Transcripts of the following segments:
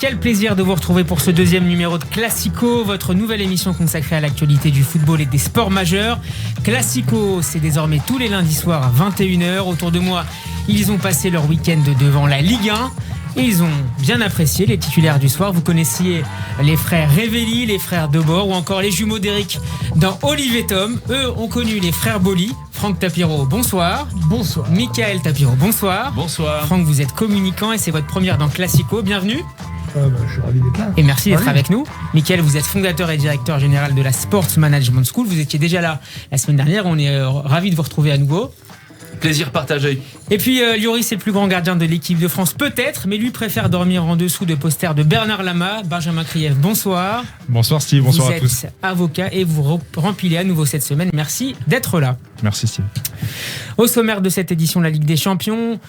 quel plaisir de vous retrouver pour ce deuxième numéro de Classico, votre nouvelle émission consacrée à l'actualité du football et des sports majeurs. Classico, c'est désormais tous les lundis soirs à 21h. Autour de moi, ils ont passé leur week-end devant la Ligue 1 et ils ont bien apprécié les titulaires du soir. Vous connaissiez les frères Révelli, les frères Debord ou encore les jumeaux d'Eric dans Olive et Tom. Eux ont connu les frères Boli. Franck Tapiro, bonsoir. Bonsoir. Michael Tapiro, bonsoir. Bonsoir. Franck, vous êtes communicant et c'est votre première dans Classico. Bienvenue. Je suis ravi d'être là. Et merci d'être avec nous. Michael, vous êtes fondateur et directeur général de la Sports Management School. Vous étiez déjà là la semaine dernière. On est ravis de vous retrouver à nouveau. Plaisir partagé. Et puis Lloris est le plus grand gardien de l'équipe de France, peut-être, mais lui préfère dormir en dessous de posters de Bernard Lama. Benjamin Krief, bonsoir. Bonsoir Steve, bonsoir à tous. Vous êtes avocat et vous rempilez à nouveau cette semaine. Merci d'être là. Merci Steve. Au sommaire de cette édition de la Ligue des Champions,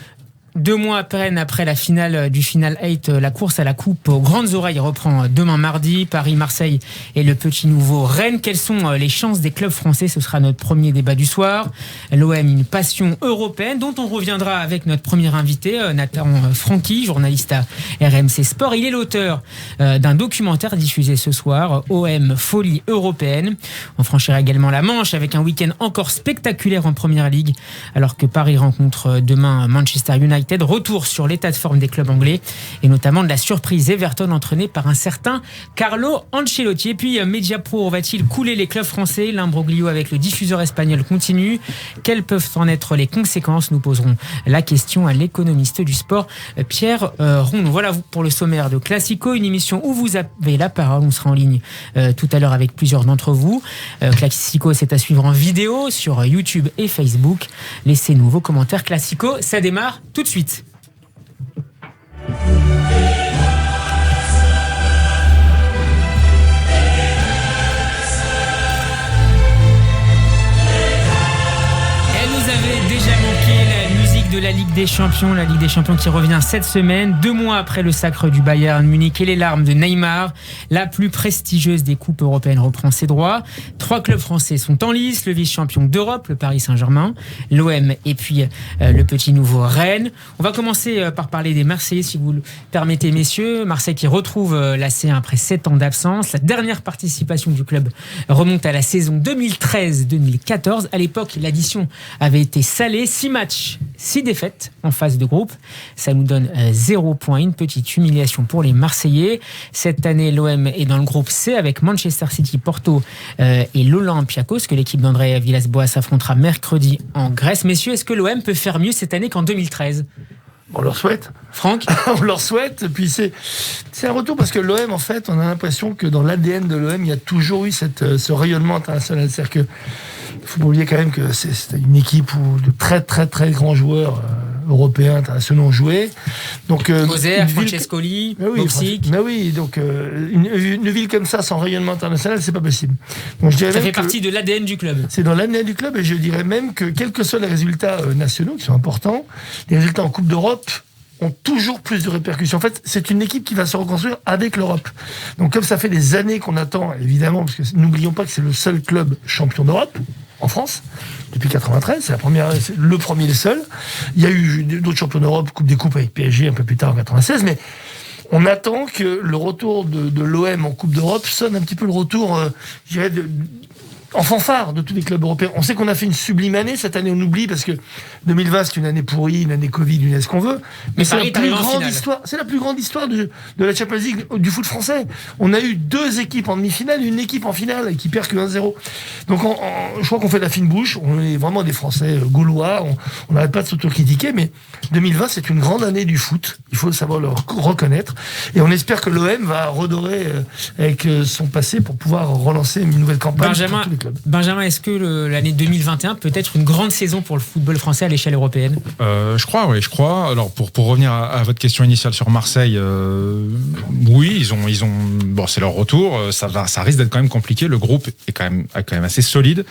2 mois à peine après la finale du Final 8, la course à la coupe aux grandes oreilles reprend demain mardi. Paris-Marseille et le petit nouveau Rennes. Quelles sont les chances des clubs français ? Ce sera notre premier débat du soir. L'OM, une passion européenne dont on reviendra avec notre premier invité, Nathan Franqui, journaliste à RMC Sport. Il est l'auteur d'un documentaire diffusé ce soir, OM Folie européenne. On franchira également la Manche avec un week-end encore spectaculaire en Première Ligue, alors que Paris rencontre demain Manchester United. Retour sur l'état de forme des clubs anglais et notamment de la surprise Everton entraîné par un certain Carlo Ancelotti. Et puis Mediapro va-t-il couler les clubs français ? L'imbroglio avec le diffuseur espagnol continue. Quelles peuvent en être les conséquences ? Nous poserons la question à l'économiste du sport Pierre Rondeau. Voilà pour le sommaire de Classico, une émission où vous avez la parole. On sera en ligne tout à l'heure avec plusieurs d'entre vous. Classico, c'est à suivre en vidéo sur YouTube et Facebook. Laissez-nous vos commentaires. Classico, ça démarre tout de suite. De la Ligue des Champions, qui revient cette semaine, 2 mois après le sacre du Bayern Munich et les larmes de Neymar. La plus prestigieuse des coupes européennes reprend ses droits. 3 clubs français sont en lice, le vice-champion d'Europe, le Paris Saint-Germain, l'OM et puis le petit nouveau Rennes. On va commencer par parler des Marseillais, si vous le permettez, messieurs. Marseille qui retrouve la C1 après 7 ans d'absence. La dernière participation du club remonte à la saison 2013-2014. À l'époque, l'addition avait été salée. 6 matchs, 6 défaites en phase de groupe. Ça nous donne 0 points. Une petite humiliation pour les Marseillais. Cette année, l'OM est dans le groupe C avec Manchester City, Porto et l'Olympiakos, que l'équipe d'André Villas-Boas s'affrontera mercredi en Grèce. Messieurs, est-ce que l'OM peut faire mieux cette année qu'en 2013 ? On leur souhaite. Franck ? On leur souhaite. Et puis c'est un retour parce que l'OM, en fait, on a l'impression que dans l'ADN de l'OM, il y a toujours eu ce rayonnement international. C'est-à-dire que il faut pas oublier quand même que c'est une équipe où de très très très grands joueurs européens, internationaux ont joué. Donc Moser, Francescoli, Boxic. Mais oui, donc une ville comme ça sans rayonnement international, c'est pas possible. Donc, je dirais ça fait partie de l'ADN du club. C'est dans l'ADN du club et je dirais même que quels que soient les résultats nationaux qui sont importants, les résultats en Coupe d'Europe ont toujours plus de répercussions. En fait, c'est une équipe qui va se reconstruire avec l'Europe. Donc comme ça fait des années qu'on attend, évidemment, parce que n'oublions pas que c'est le seul club champion d'Europe en France depuis 93, c'est le premier et le seul. Il y a eu d'autres champions d'Europe, Coupe des Coupes avec PSG un peu plus tard en 96, mais on attend que le retour de l'OM en Coupe d'Europe sonne un petit peu le retour, je dirais, en fanfare de tous les clubs européens. On sait qu'on a fait une sublime année. Cette année, on oublie parce que 2020, c'est une année pourrie, une année Covid, une année ce qu'on veut. Mais c'est la plus grande histoire. C'est la plus grande histoire de la Champions League, du foot français. On a eu 2 équipes en demi-finale, une équipe en finale qui perd que 1-0. Donc, je crois qu'on fait la fine bouche. On est vraiment des Français gaulois. On n'arrête pas de s'autocritiquer. Mais 2020, c'est une grande année du foot. Il faut savoir le reconnaître. Et on espère que l'OM va redorer avec son passé pour pouvoir relancer une nouvelle campagne. Benjamin, est-ce que l'année 2021 peut être une grande saison pour le football français à l'échelle européenne ? Je crois. Alors pour revenir à votre question initiale sur Marseille, oui, ils ont. Bon, c'est leur retour. Ça risque d'être quand même compliqué. Le groupe est quand même assez solide.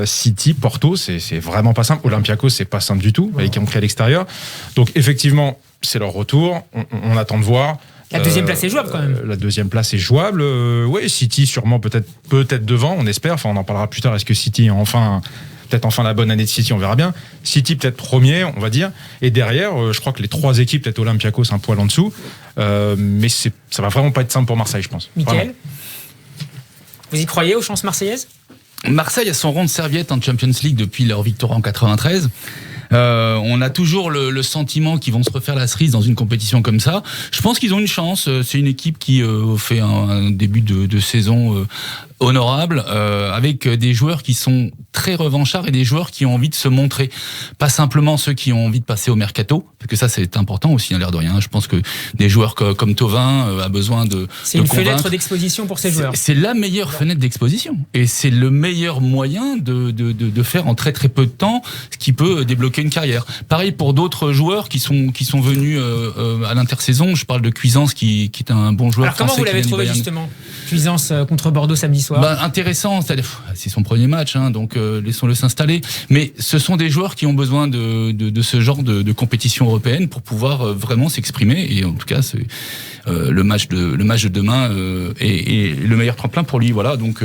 City, Porto, c'est vraiment pas simple. Olympiakos, c'est pas simple du tout. Avec qui ont pris à l'extérieur. Donc effectivement, c'est leur retour. On attend de voir. La deuxième place est jouable quand même. La deuxième place est jouable. Oui, City sûrement peut-être devant, on espère. Enfin, on en parlera plus tard. Est-ce que City a enfin peut-être enfin la bonne année de City, on verra bien. City peut-être premier, on va dire. Et derrière, je crois que les 3 équipes, peut-être Olympiakos un poil en dessous. Mais ça va vraiment pas être simple pour Marseille, je pense. Mickaël, vous y croyez aux chances marseillaises ? Marseille a son rond de serviette en Champions League depuis leur victoire en 93. On a toujours le sentiment qu'ils vont se refaire la cerise dans une compétition comme ça. Je pense qu'ils ont une chance. C'est une équipe qui fait un début de saison honorable, avec des joueurs qui sont très revanchards et des joueurs qui ont envie de se montrer. Pas simplement ceux qui ont envie de passer au mercato, parce que ça c'est important aussi, l'air de rien. Je pense que des joueurs comme Thauvin a besoin de C'est une fenêtre d'exposition pour ces joueurs. C'est la meilleure fenêtre d'exposition. Et c'est le meilleur moyen de faire en très très peu de temps ce qui peut débloquer une carrière. Pareil pour d'autres joueurs qui sont venus à l'intersaison. Je parle de Cuisance qui est un bon joueur. Alors comment vous l'avez trouvé justement, Cuisance contre Bordeaux samedi soir? Intéressant, c'est son premier match, donc laissons-le s'installer. Mais ce sont des joueurs qui ont besoin de ce genre de compétition européenne pour pouvoir vraiment s'exprimer. Et en tout cas, c'est le match de demain est le meilleur tremplin pour lui. Voilà, donc.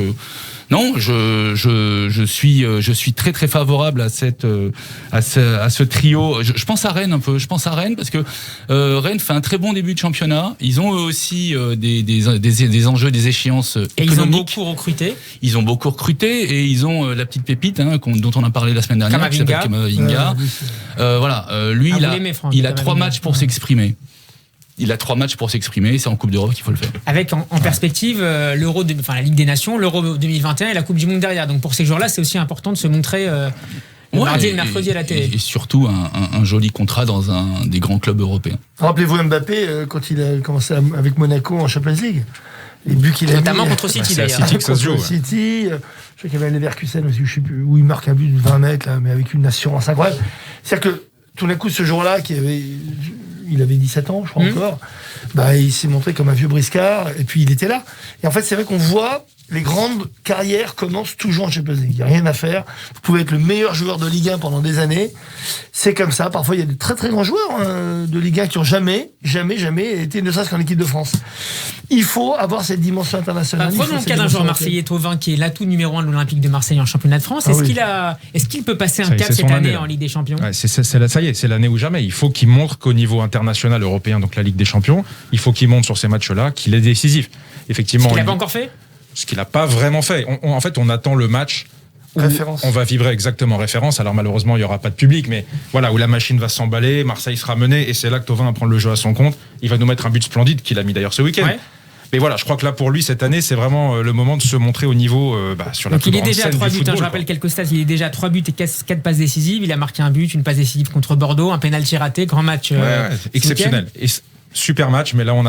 Non, je suis très très favorable à ce trio. Je pense à Rennes un peu. Je pense à Rennes parce que Rennes fait un très bon début de championnat. Ils ont eux aussi des enjeux, des échéances économiques. Et ils ont beaucoup recruté. Ils ont beaucoup recruté et ils ont la petite pépite dont on a parlé la semaine dernière, qui s'appelle Kamavinga. Voilà, lui il a 3 matchs pour s'exprimer. Il a 3 matchs pour s'exprimer, c'est en Coupe d'Europe qu'il faut le faire. Avec en perspective la Ligue des Nations, l'Euro 2021 et la Coupe du Monde derrière. Donc pour ces joueurs-là, c'est aussi important de se montrer le mardi et le mercredi à la télé. Et surtout un joli contrat dans un des grands clubs européens. Rappelez-vous Mbappé quand il a commencé avec Monaco en Champions League. Les buts qu'il a notamment mis, contre City d'ailleurs. City que ça se joue. City, je sais qu'il y avait Leverkusen aussi, je sais plus, où il marque un but de 20 mètres, là, mais avec une assurance incroyable. C'est-à-dire que tout d'un coup, ce jour-là, il avait 17 ans, je crois encore, il s'est montré comme un vieux briscard, et puis il était là. Et en fait, c'est vrai qu'on voit les grandes carrières commencent toujours en Champions League. Il n'y a rien à faire. Vous pouvez être le meilleur joueur de Ligue 1 pendant des années. C'est comme ça. Parfois, il y a de très très grands joueurs de Ligue 1 qui n'ont jamais été, ne serait-ce qu'en équipe de France. Il faut avoir cette dimension internationale. Prenons le cas d'un joueur marseillais, Thauvin, qui est l'atout numéro 1 de l'Olympique de Marseille en championnat de France. Est-ce qu'il peut passer un cap cette année en Ligue des Champions? Ça y est, c'est l'année ou jamais. Il faut qu'il montre qu'au niveau international européen, donc la Ligue des Champions, il faut qu'il montre sur ces matchs-là qu'il est décisif. Effectivement. Ce qu'il n'a pas encore fait? Ce qu'il n'a pas vraiment fait. En fait, on attend le match où on va vibrer exactement référence. Alors malheureusement, il n'y aura pas de public, mais voilà, où la machine va s'emballer, Marseille sera mené, et c'est là que Thauvin va prendre le jeu à son compte. Il va nous mettre un but splendide qu'il a mis d'ailleurs ce week-end. Ouais. Mais voilà, je crois que là, pour lui, cette année, c'est vraiment le moment de se montrer au niveau sur la plus grande scène du football. Donc il est déjà à 3 buts, je rappelle quelques stats, il est déjà à 3 buts et 4 passes décisives. Il a marqué un but, une passe décisive contre Bordeaux, un pénalty raté, grand match. Exceptionnel. Super match, mais là on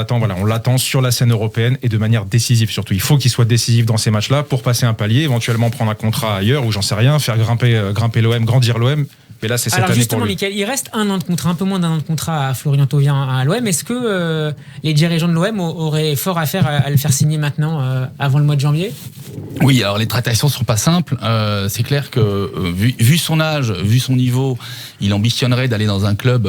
l'attend sur la scène européenne et de manière décisive surtout. Il faut qu'il soit décisif dans ces matchs-là pour passer un palier, éventuellement prendre un contrat ailleurs ou j'en sais rien, faire grimper l'OM, grandir l'OM. Mais là, c'est cette année pour lui. Mickaël, il reste un an de contrat, un peu moins d'un an de contrat à Florian Thauvin à l'OM. Est-ce que les dirigeants de l'OM auraient fort à faire à le faire signer maintenant, avant le mois de janvier? Oui, alors les tractations ne sont pas simples. C'est clair que vu son âge, vu son niveau, il ambitionnerait d'aller dans un club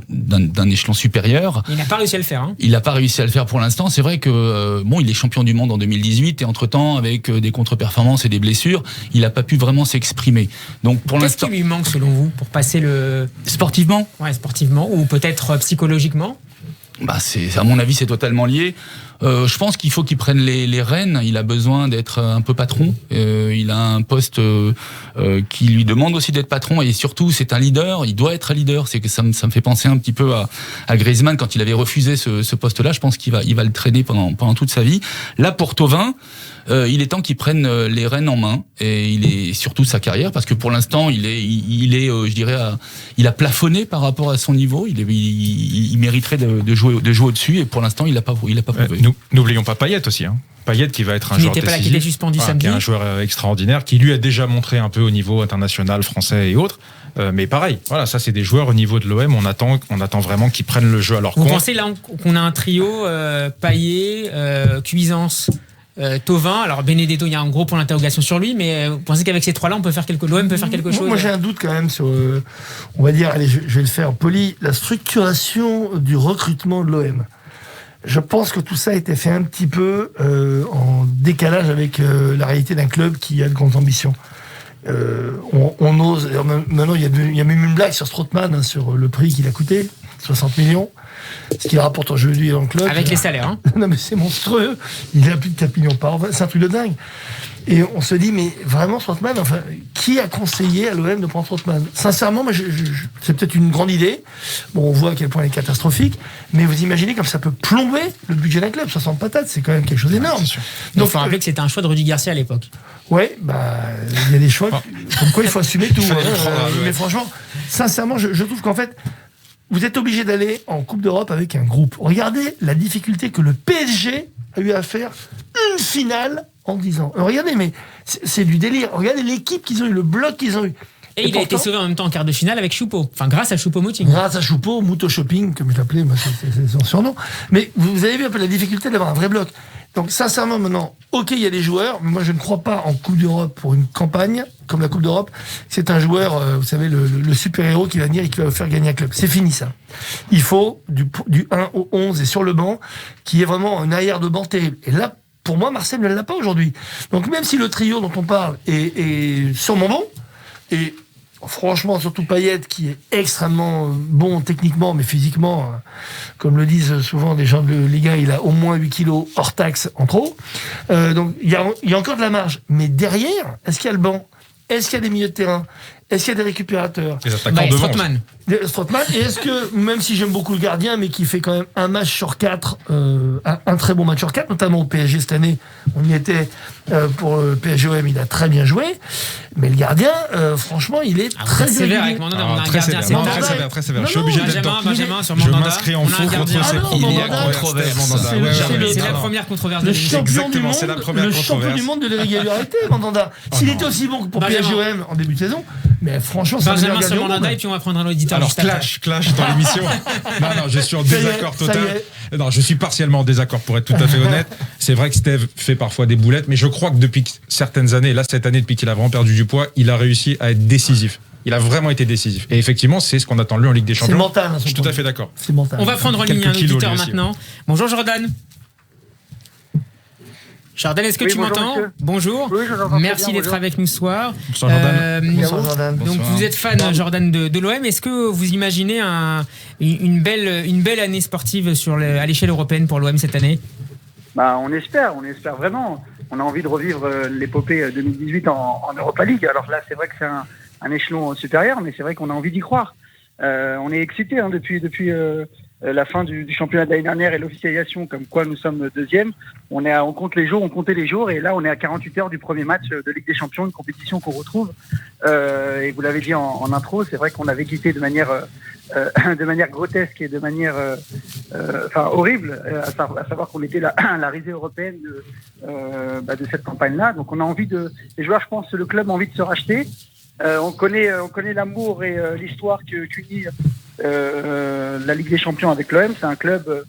d'un échelon supérieur. Il n'a pas réussi à le faire. Il n'a pas réussi à le faire pour l'instant. C'est vrai que il est champion du monde en 2018 et entre-temps, avec des contre-performances et des blessures, il n'a pas pu vraiment s'exprimer. Donc pour l'instant, qu'est-ce qui lui manque selon vous pour passer le sportivement? Ouais, sportivement ou peut-être psychologiquement. À mon avis, c'est totalement lié. Je pense qu'il faut qu'il prenne les rênes. Il a besoin d'être un peu patron. Il a un poste qui lui demande aussi d'être patron et surtout, c'est un leader. Il doit être un leader. C'est que ça me fait penser un petit peu à Griezmann quand il avait refusé ce poste-là. Je pense qu'il va le traîner pendant toute sa vie. Là, pour Thauvin, il est temps qu'il prenne les rênes en main et il est surtout sa carrière parce que pour l'instant, il est, je dirais, il a plafonné par rapport à son niveau. Il mériterait de jouer au-dessus et pour l'instant, il l'a pas prouvé. N'oublions pas Payet aussi. Payet qui va être un joueur décisif, qui était suspendu samedi. Qui est un joueur extraordinaire, qui lui a déjà montré un peu au niveau international, français et autres. Mais pareil, voilà, ça c'est des joueurs au niveau de l'OM. On attend vraiment qu'ils prennent le jeu à leur compte. Vous pensez là qu'on a un trio Payet, Cuisance, Thauvin? Alors Benedetto, il y a un gros point d'interrogation sur lui, mais vous pensez qu'avec ces trois-là, l'OM peut faire quelque chose? Moi j'ai un doute quand même sur, on va dire, allez, je vais le faire poli, la structuration du recrutement de l'OM. Je pense que tout ça a été fait un petit peu en décalage avec la réalité d'un club qui a de grandes ambitions. on ose. Maintenant, il y a même une blague sur Strootman, sur le prix qu'il a coûté, 60 millions. Ce qu'il rapporte aujourd'hui dans le club. Avec les salaires. Hein. Non, mais c'est monstrueux. Il a plus de 4 millions par an. C'est un truc de dingue. Et on se dit, mais vraiment, Strootman, enfin, qui a conseillé à l'OM de prendre Strootman ? Sincèrement, moi, c'est peut-être une grande idée. Bon, on voit à quel point elle est catastrophique. Mais vous imaginez comme ça peut plomber le budget d'un club. 60 patates, c'est quand même quelque chose d'énorme. Donc, il faut rappeler que c'était un choix de Rudy Garcia à l'époque. Ouais, il y a des choix. Comme quoi, il faut assumer tout. Mais franchement, sincèrement, je trouve qu'en fait, vous êtes obligé d'aller en Coupe d'Europe avec un groupe. Regardez la difficulté que le PSG a eu à faire une finale en 10 ans. Regardez, mais c'est du délire. Regardez l'équipe qu'ils ont eu, le bloc qu'ils ont eu. Et il a été sauvé en même temps en quart de finale avec Choupo. Enfin, grâce à Choupo-Moting. Grâce à Choupo, Mouto Shopping, comme je l'appelais, c'est son surnom. Mais vous avez vu un peu la difficulté d'avoir un vrai bloc. Donc, sincèrement, maintenant, ok, il y a des joueurs, mais moi, je ne crois pas en Coupe d'Europe pour une campagne comme la Coupe d'Europe. C'est un joueur, vous savez, le super-héros qui va venir et qui va vous faire gagner un club. C'est fini, ça. Il faut du 1 au 11 et sur le banc, qui est vraiment un arrière de banc terrible. Et là, pour moi, Marseille ne l'a pas aujourd'hui. Donc, même si le trio dont on parle est sûrement bon, et franchement, surtout Payet, qui est extrêmement bon techniquement, mais physiquement, comme le disent souvent des gens de Ligue 1, il a au moins 8 kilos hors taxe en trop. Donc, il y a encore de la marge. Mais derrière, est-ce qu'il y a le banc ? Est-ce qu'il y a des milieux de terrain ? Est-ce qu'il y a des récupérateurs ? Les attaquants devant. Strootman. Et est-ce que, même si j'aime beaucoup le gardien, mais qui fait quand même un match sur 4, un très bon match sur 4, notamment au PSG cette année, on y était pour le PSG-OM, il a très bien joué, mais le gardien, franchement, il est très sévère avec Mandanda. On a un très gardien sévère, très sévère. Je suis obligé d'être Benjamin sur Je Mandanda. m'inscris en faux contre cette controverse. C'est la première controverse de l'émission. Exactement, c'est la première controverse. Le champion du monde de l'irrégularité, Mandanda. S'il était aussi bon que pour PSG-OM en début de saison, mais franchement, c'est un meilleur Benjamin sur gardien. Mandanda, et puis on va prendre un auditeur. Alors, clash dans l'émission. Non, je suis en désaccord total. Non, je suis partiellement en désaccord pour être tout à fait honnête. C'est vrai que Steve fait parfois des boulettes, mais je crois que depuis certaines années, là, cette année, depuis qu'il a vraiment perdu du poids, il a réussi à être décisif. Il a vraiment été décisif. Et effectivement, c'est ce qu'on attend de lui en Ligue des Champions. C'est mental. Je suis tout à fait d'accord. C'est mental. On va prendre en ligne un auditeur maintenant. Bonjour Jordan. Jordan, est-ce que tu m'entends ? Bonjour. Oui, je vous entends. Merci d'être avec nous ce soir. Bonsoir Jordan. Bonsoir, Jordan. Donc vous êtes fan, Jordan, de l'OM. Est-ce que vous imaginez une belle année sportive à l'échelle européenne pour l'OM cette année ? On espère vraiment. On a envie de revivre l'épopée 2018 en Europa League. Alors là, c'est vrai que c'est un échelon supérieur, mais c'est vrai qu'on a envie d'y croire. On est excité depuis la fin du championnat de l'année dernière et l'officialisation comme quoi nous sommes deuxième. On comptait les jours et là on est à 48 heures du premier match de Ligue des Champions, une compétition qu'on retrouve. Et vous l'avez dit en intro, c'est vrai qu'on avait quitté de manière grotesque et de manière horrible, à savoir qu'on était la risée européenne de cette campagne-là. Donc on a envie les joueurs, je pense, le club a envie de se racheter. On connaît l'amour et l'histoire qu'unit la Ligue des Champions avec l'OM. C'est un club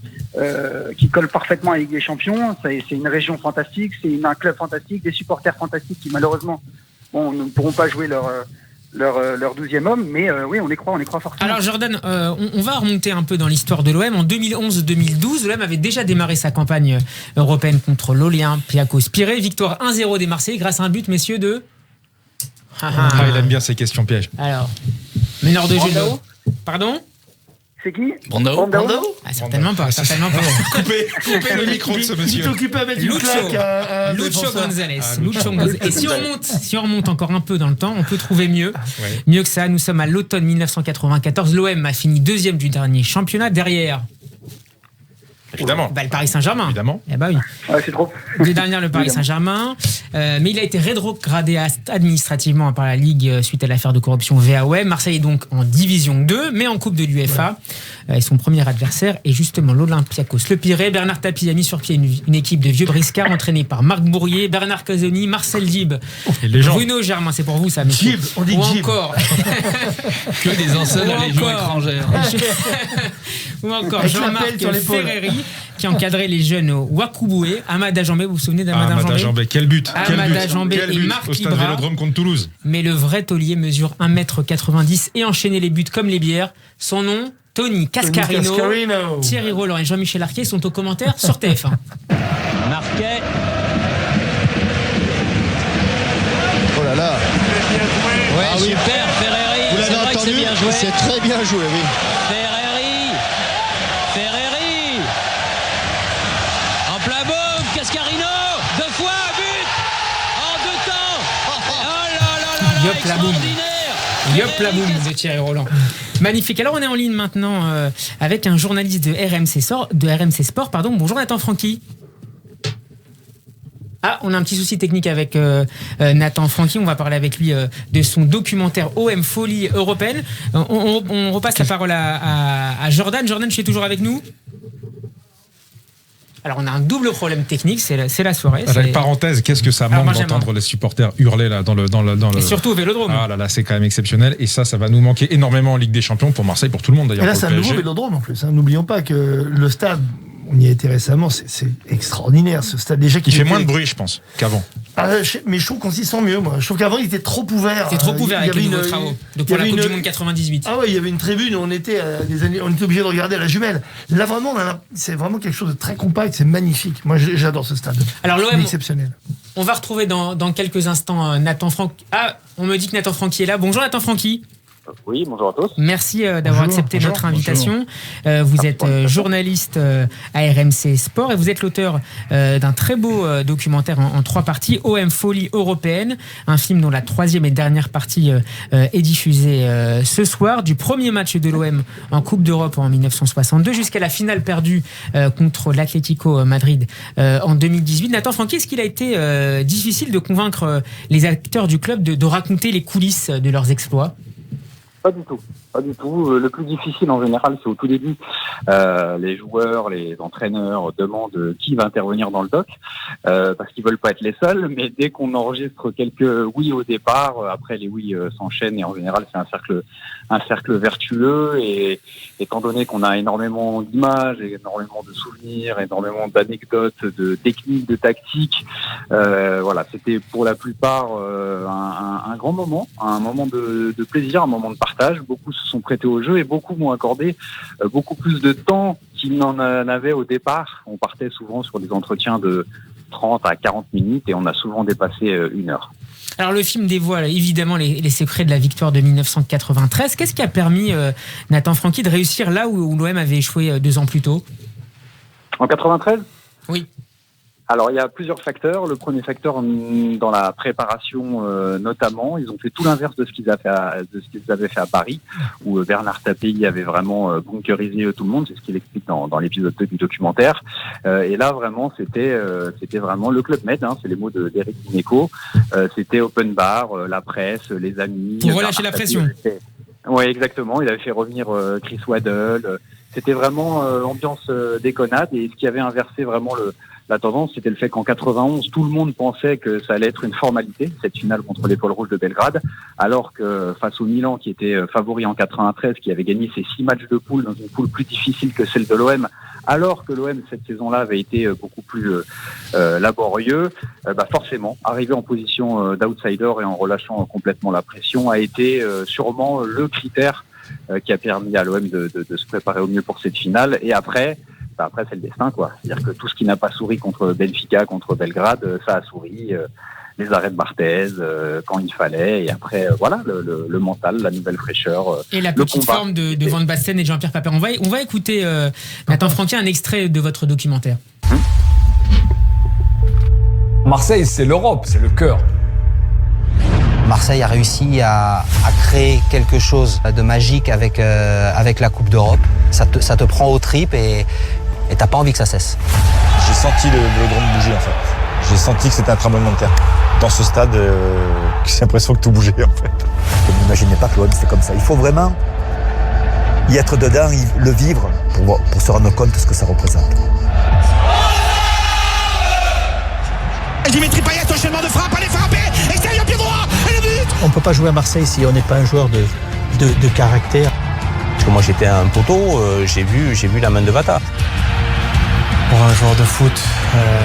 qui colle parfaitement à la Ligue des Champions. C'est une région fantastique, c'est un club fantastique, des supporters fantastiques qui malheureusement ne pourront pas jouer leur 12e homme, mais oui, on y croit fortement. Alors Jordan, on va remonter un peu dans l'histoire de l'OM. En 2011-2012, l'OM avait déjà démarré sa campagne européenne contre l'Olympiakos Pirée. Victoire 1-0 des Marseillais grâce à un but, messieurs, de... il aime bien ces questions pièges. Alors, meneur de jeu de... Pardon ? C'est qui ? Brandao. Certainement pas. Coupez le micro de ce monsieur. Il est occupé à mettre une claque à Lucho González. Et si on remonte encore un peu dans le temps, on peut trouver mieux. Ouais. Mieux que ça, nous sommes à l'automne 1994. L'OM a fini deuxième du dernier championnat. Derrière... Évidemment. Le Paris Saint-Germain. Évidemment. Eh bah oui. Ouais, c'est trop. Le dernier, le Paris Saint-Germain. Mais il a été rétrogradé administrativement par la Ligue suite à l'affaire de corruption VAOM. Marseille est donc en division 2, mais en Coupe de l'UEFA. Et son premier adversaire est justement l'Olympiakos Le Pirée. Bernard Tapie a mis sur pied une équipe de vieux briscards entraînée par Marc Bourrier, Bernard Casoni, Marcel Dib, Bruno Germain. C'est pour vous ça, monsieur. Dib, on dit Dib. Encore. Que des anciens de la Légion étrangère. Ou encore Jean-Marc Ferreri qui encadrait les jeunes au Wakuboué. Amada Jambé, vous vous souvenez d'Amada Jambé ? Quel but Amada Jambé et Marc au stade Libra. Vélodrome contre Toulouse. Mais le vrai taulier mesure 1m90 et enchaînait les buts comme les bières. Son nom, Tony Cascarino. Thierry Roland et Jean-Michel Arquet sont aux commentaires sur TF1. Marquet. Oh là là. Ah oui. Super, Ferreri. Vous l'avez entendu, c'est très bien joué, oui. Ferreri. En plein boum, Cascarino. 2 fois, but. En 2 temps. Oh là, Yop la boum. extraordinaire. Yop la boum de Thierry Roland. Magnifique. Alors on est en ligne maintenant avec un journaliste de RMC Sport. Bonjour Nathan Franqui. Ah, on a un petit souci technique avec Nathan Franqui. On va parler avec lui de son documentaire OM Folie européenne. On repasse la parole à Jordan. Jordan, tu es toujours avec nous ? Alors, on a un double problème technique, c'est la soirée. Avec parenthèse, qu'est-ce que ça manque d'entendre les supporters hurler là dans le. Et surtout au Vélodrome. Ah là là, c'est quand même exceptionnel. Et ça va nous manquer énormément en Ligue des Champions pour Marseille, pour tout le monde d'ailleurs. Et là, c'est un nouveau Vélodrome en plus. N'oublions pas que le stade, on y a été récemment, c'est extraordinaire ce stade. Déjà il fait moins de bruit, je pense, qu'avant. Mais je trouve qu'on s'y sent mieux, moi. Je trouve qu'avant, il était trop ouvert. C'était trop ouvert avec les nouveaux travaux. Donc pour la Coupe du Monde 98. Ah ouais, il y avait une tribune où on était obligé de regarder la jumelle. Là, vraiment, c'est vraiment quelque chose de très compact. C'est magnifique. Moi, j'adore ce stade. Alors l'OM, exceptionnel. On va retrouver dans quelques instants Nathan Franqui. Ah, on me dit que Nathan Franqui est là. Bonjour Nathan Franqui. Oui, bonjour à tous. Merci d'avoir accepté notre invitation. Vous êtes journaliste à RMC Sport et vous êtes l'auteur d'un très beau documentaire en 3 parties, OM Folie européenne, un film dont la 3e et dernière partie est diffusée ce soir, du premier match de l'OM en Coupe d'Europe en 1962 jusqu'à la finale perdue contre l'Atlético Madrid en 2018. Nathan Franqui, est-ce qu'il a été difficile de convaincre les acteurs du club de raconter les coulisses de leurs exploits ? Pas du tout. Le plus difficile en général, c'est au tout début. Les joueurs, les entraîneurs demandent qui va intervenir dans le doc parce qu'ils veulent pas être les seuls. Mais dès qu'on enregistre quelques oui au départ, après les oui s'enchaînent et en général c'est un cercle vertueux. Et étant donné qu'on a énormément d'images, énormément de souvenirs, énormément d'anecdotes, de techniques, de tactiques, voilà, c'était pour la plupart un grand moment, un moment de plaisir, un moment de partage. Beaucoup se sont prêtés au jeu et beaucoup m'ont accordé beaucoup plus de temps qu'ils n'en avaient au départ. On partait souvent sur des entretiens de 30 à 40 minutes et on a souvent dépassé 1 heure. Alors le film dévoile évidemment les secrets de la victoire de 1993. Qu'est-ce qui a permis Nathan Franqui de réussir là où l'OM avait échoué 2 ans plus tôt ? En 93 ? Oui. Alors, il y a plusieurs facteurs. Le premier facteur, dans la préparation notamment, ils ont fait tout l'inverse de ce qu'ils avaient fait à Paris, où Bernard Tapie avait vraiment bunkerisé tout le monde. C'est ce qu'il explique dans l'épisode 2 du documentaire. Et là, vraiment, c'était vraiment le Club Med. C'est les mots d'Éric Dimeco. C'était open bar, la presse, les amis. Pour relâcher la pression. Oui, exactement. Il avait fait revenir Chris Waddle. C'était vraiment ambiance déconnade. Et ce qui avait inversé vraiment la tendance, c'était le fait qu'en 91, tout le monde pensait que ça allait être une formalité, cette finale contre l'Étoile Rouge de Belgrade, alors que face au Milan, qui était favori en 93, qui avait gagné ses 6 matchs de poule dans une poule plus difficile que celle de l'OM, alors que l'OM, cette saison-là, avait été beaucoup plus laborieux, forcément, arriver en position d'outsider et en relâchant complètement la pression a été sûrement le critère qui a permis à l'OM de se préparer au mieux pour cette finale. Et après, c'est le destin, quoi. C'est-à-dire que tout ce qui n'a pas souri contre Benfica, contre Belgrade, ça a souri. Les arrêts de Barthez, quand il fallait. Et après, voilà, le mental, la nouvelle fraîcheur. Et la petite forme de Van Basten et de Jean-Pierre Papin. On va écouter, Nathan Franqui, un extrait de votre documentaire. Marseille, c'est l'Europe, c'est le cœur. Marseille a réussi à créer quelque chose de magique avec la Coupe d'Europe. Ça te prend aux tripes et t'as pas envie que ça cesse. J'ai senti le Vélodrome bouger en fait. J'ai senti que c'était un tremblement de terre. Dans ce stade, j'ai l'impression que tout bougeait en fait. Je n'imaginais pas que l'OM c'était comme ça. Il faut vraiment y être dedans, le vivre pour se rendre compte de ce que ça représente. Dimitri Payet, enchaînement de frappe, allez frapper, extérieur pied droit, et le but. On ne peut pas jouer à Marseille si on n'est pas un joueur de caractère. Parce que moi j'étais un poteau, j'ai vu la main de Vata. Pour un joueur de foot,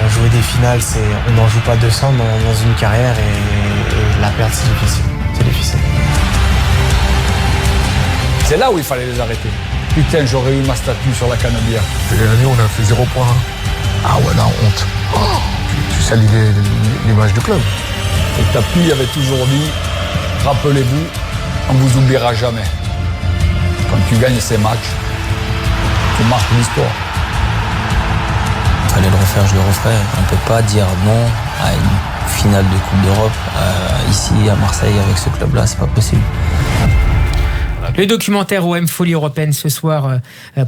jouer des finales, on n'en joue pas 200 dans une carrière et la perte c'est difficile. C'est là où il fallait les arrêter. Putain, j'aurais eu ma statue sur la Canebière. L'année on a fait 0 points. Ah ouais, là, honte. Tu salis l'image du club. Et Tapie avait toujours dit, Rappelez-vous, on ne vous oubliera jamais. Quand tu gagnes ces matchs, tu marques l'histoire. Fallait le refaire, je le referais. On ne peut pas dire non à une finale de Coupe d'Europe ici à Marseille avec ce club-là, c'est pas possible. Le documentaire OM Folie Européenne ce soir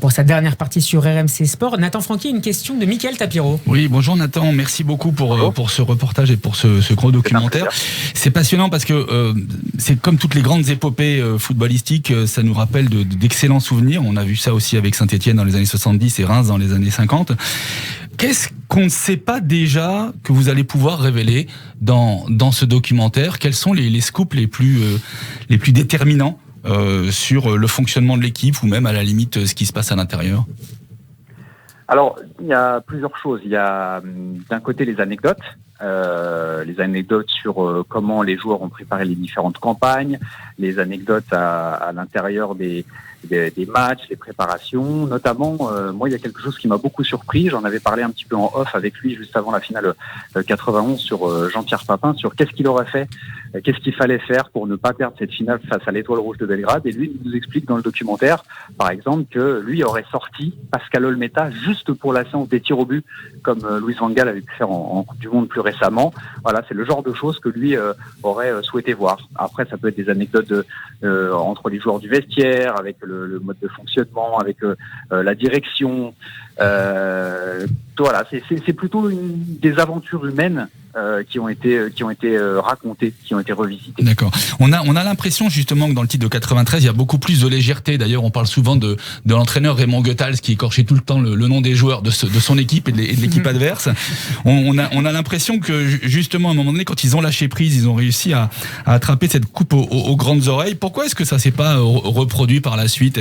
pour sa dernière partie sur RMC Sport. Nathan Franqui, une question de Mickaël Tapiro. Oui, bonjour Nathan, merci beaucoup pour ce reportage et pour ce gros documentaire. C'est passionnant parce que c'est comme toutes les grandes épopées footballistiques, ça nous rappelle d'excellents souvenirs. On a vu ça aussi avec Saint-Etienne dans les années 70 et Reims dans les années 50. Qu'est-ce qu'on ne sait pas déjà que vous allez pouvoir révéler dans ce documentaire? Quels sont les scoops les plus déterminants sur le fonctionnement de l'équipe ou même à la limite ce qui se passe à l'intérieur? Alors, il y a plusieurs choses. Il y a d'un côté les anecdotes sur comment les joueurs ont préparé les différentes campagnes, les anecdotes à l'intérieur des matchs, les préparations. Notamment, moi, il y a quelque chose qui m'a beaucoup surpris. J'en avais parlé un petit peu en off avec lui juste avant la finale 91 sur Jean-Pierre Papin, sur qu'est-ce qu'il aurait fait, qu'est-ce qu'il fallait faire pour ne pas perdre cette finale face à l'Étoile Rouge de Belgrade. Et lui, il nous explique dans le documentaire, par exemple, que lui aurait sorti Pascal Olmeta juste pour la séance des tirs au but, comme Louis van Gaal avait pu faire en Coupe du Monde plus récemment. Voilà, c'est le genre de choses que lui aurait souhaité voir. Après, ça peut être des anecdotes entre les joueurs du vestiaire, avec le mode de fonctionnement, avec la direction. Voilà, c'est plutôt des aventures humaines qui ont été racontées, qui ont été revisitées. D'accord. On a l'impression justement que dans le titre de 93, il y a beaucoup plus de légèreté. D'ailleurs, on parle souvent de l'entraîneur Raymond Goethals qui écorchait tout le temps le nom des joueurs de son équipe et de l'équipe adverse. On a l'impression que justement à un moment donné, quand ils ont lâché prise, ils ont réussi à attraper cette coupe aux grandes oreilles. Pourquoi est-ce que ça s'est pas reproduit par la suite?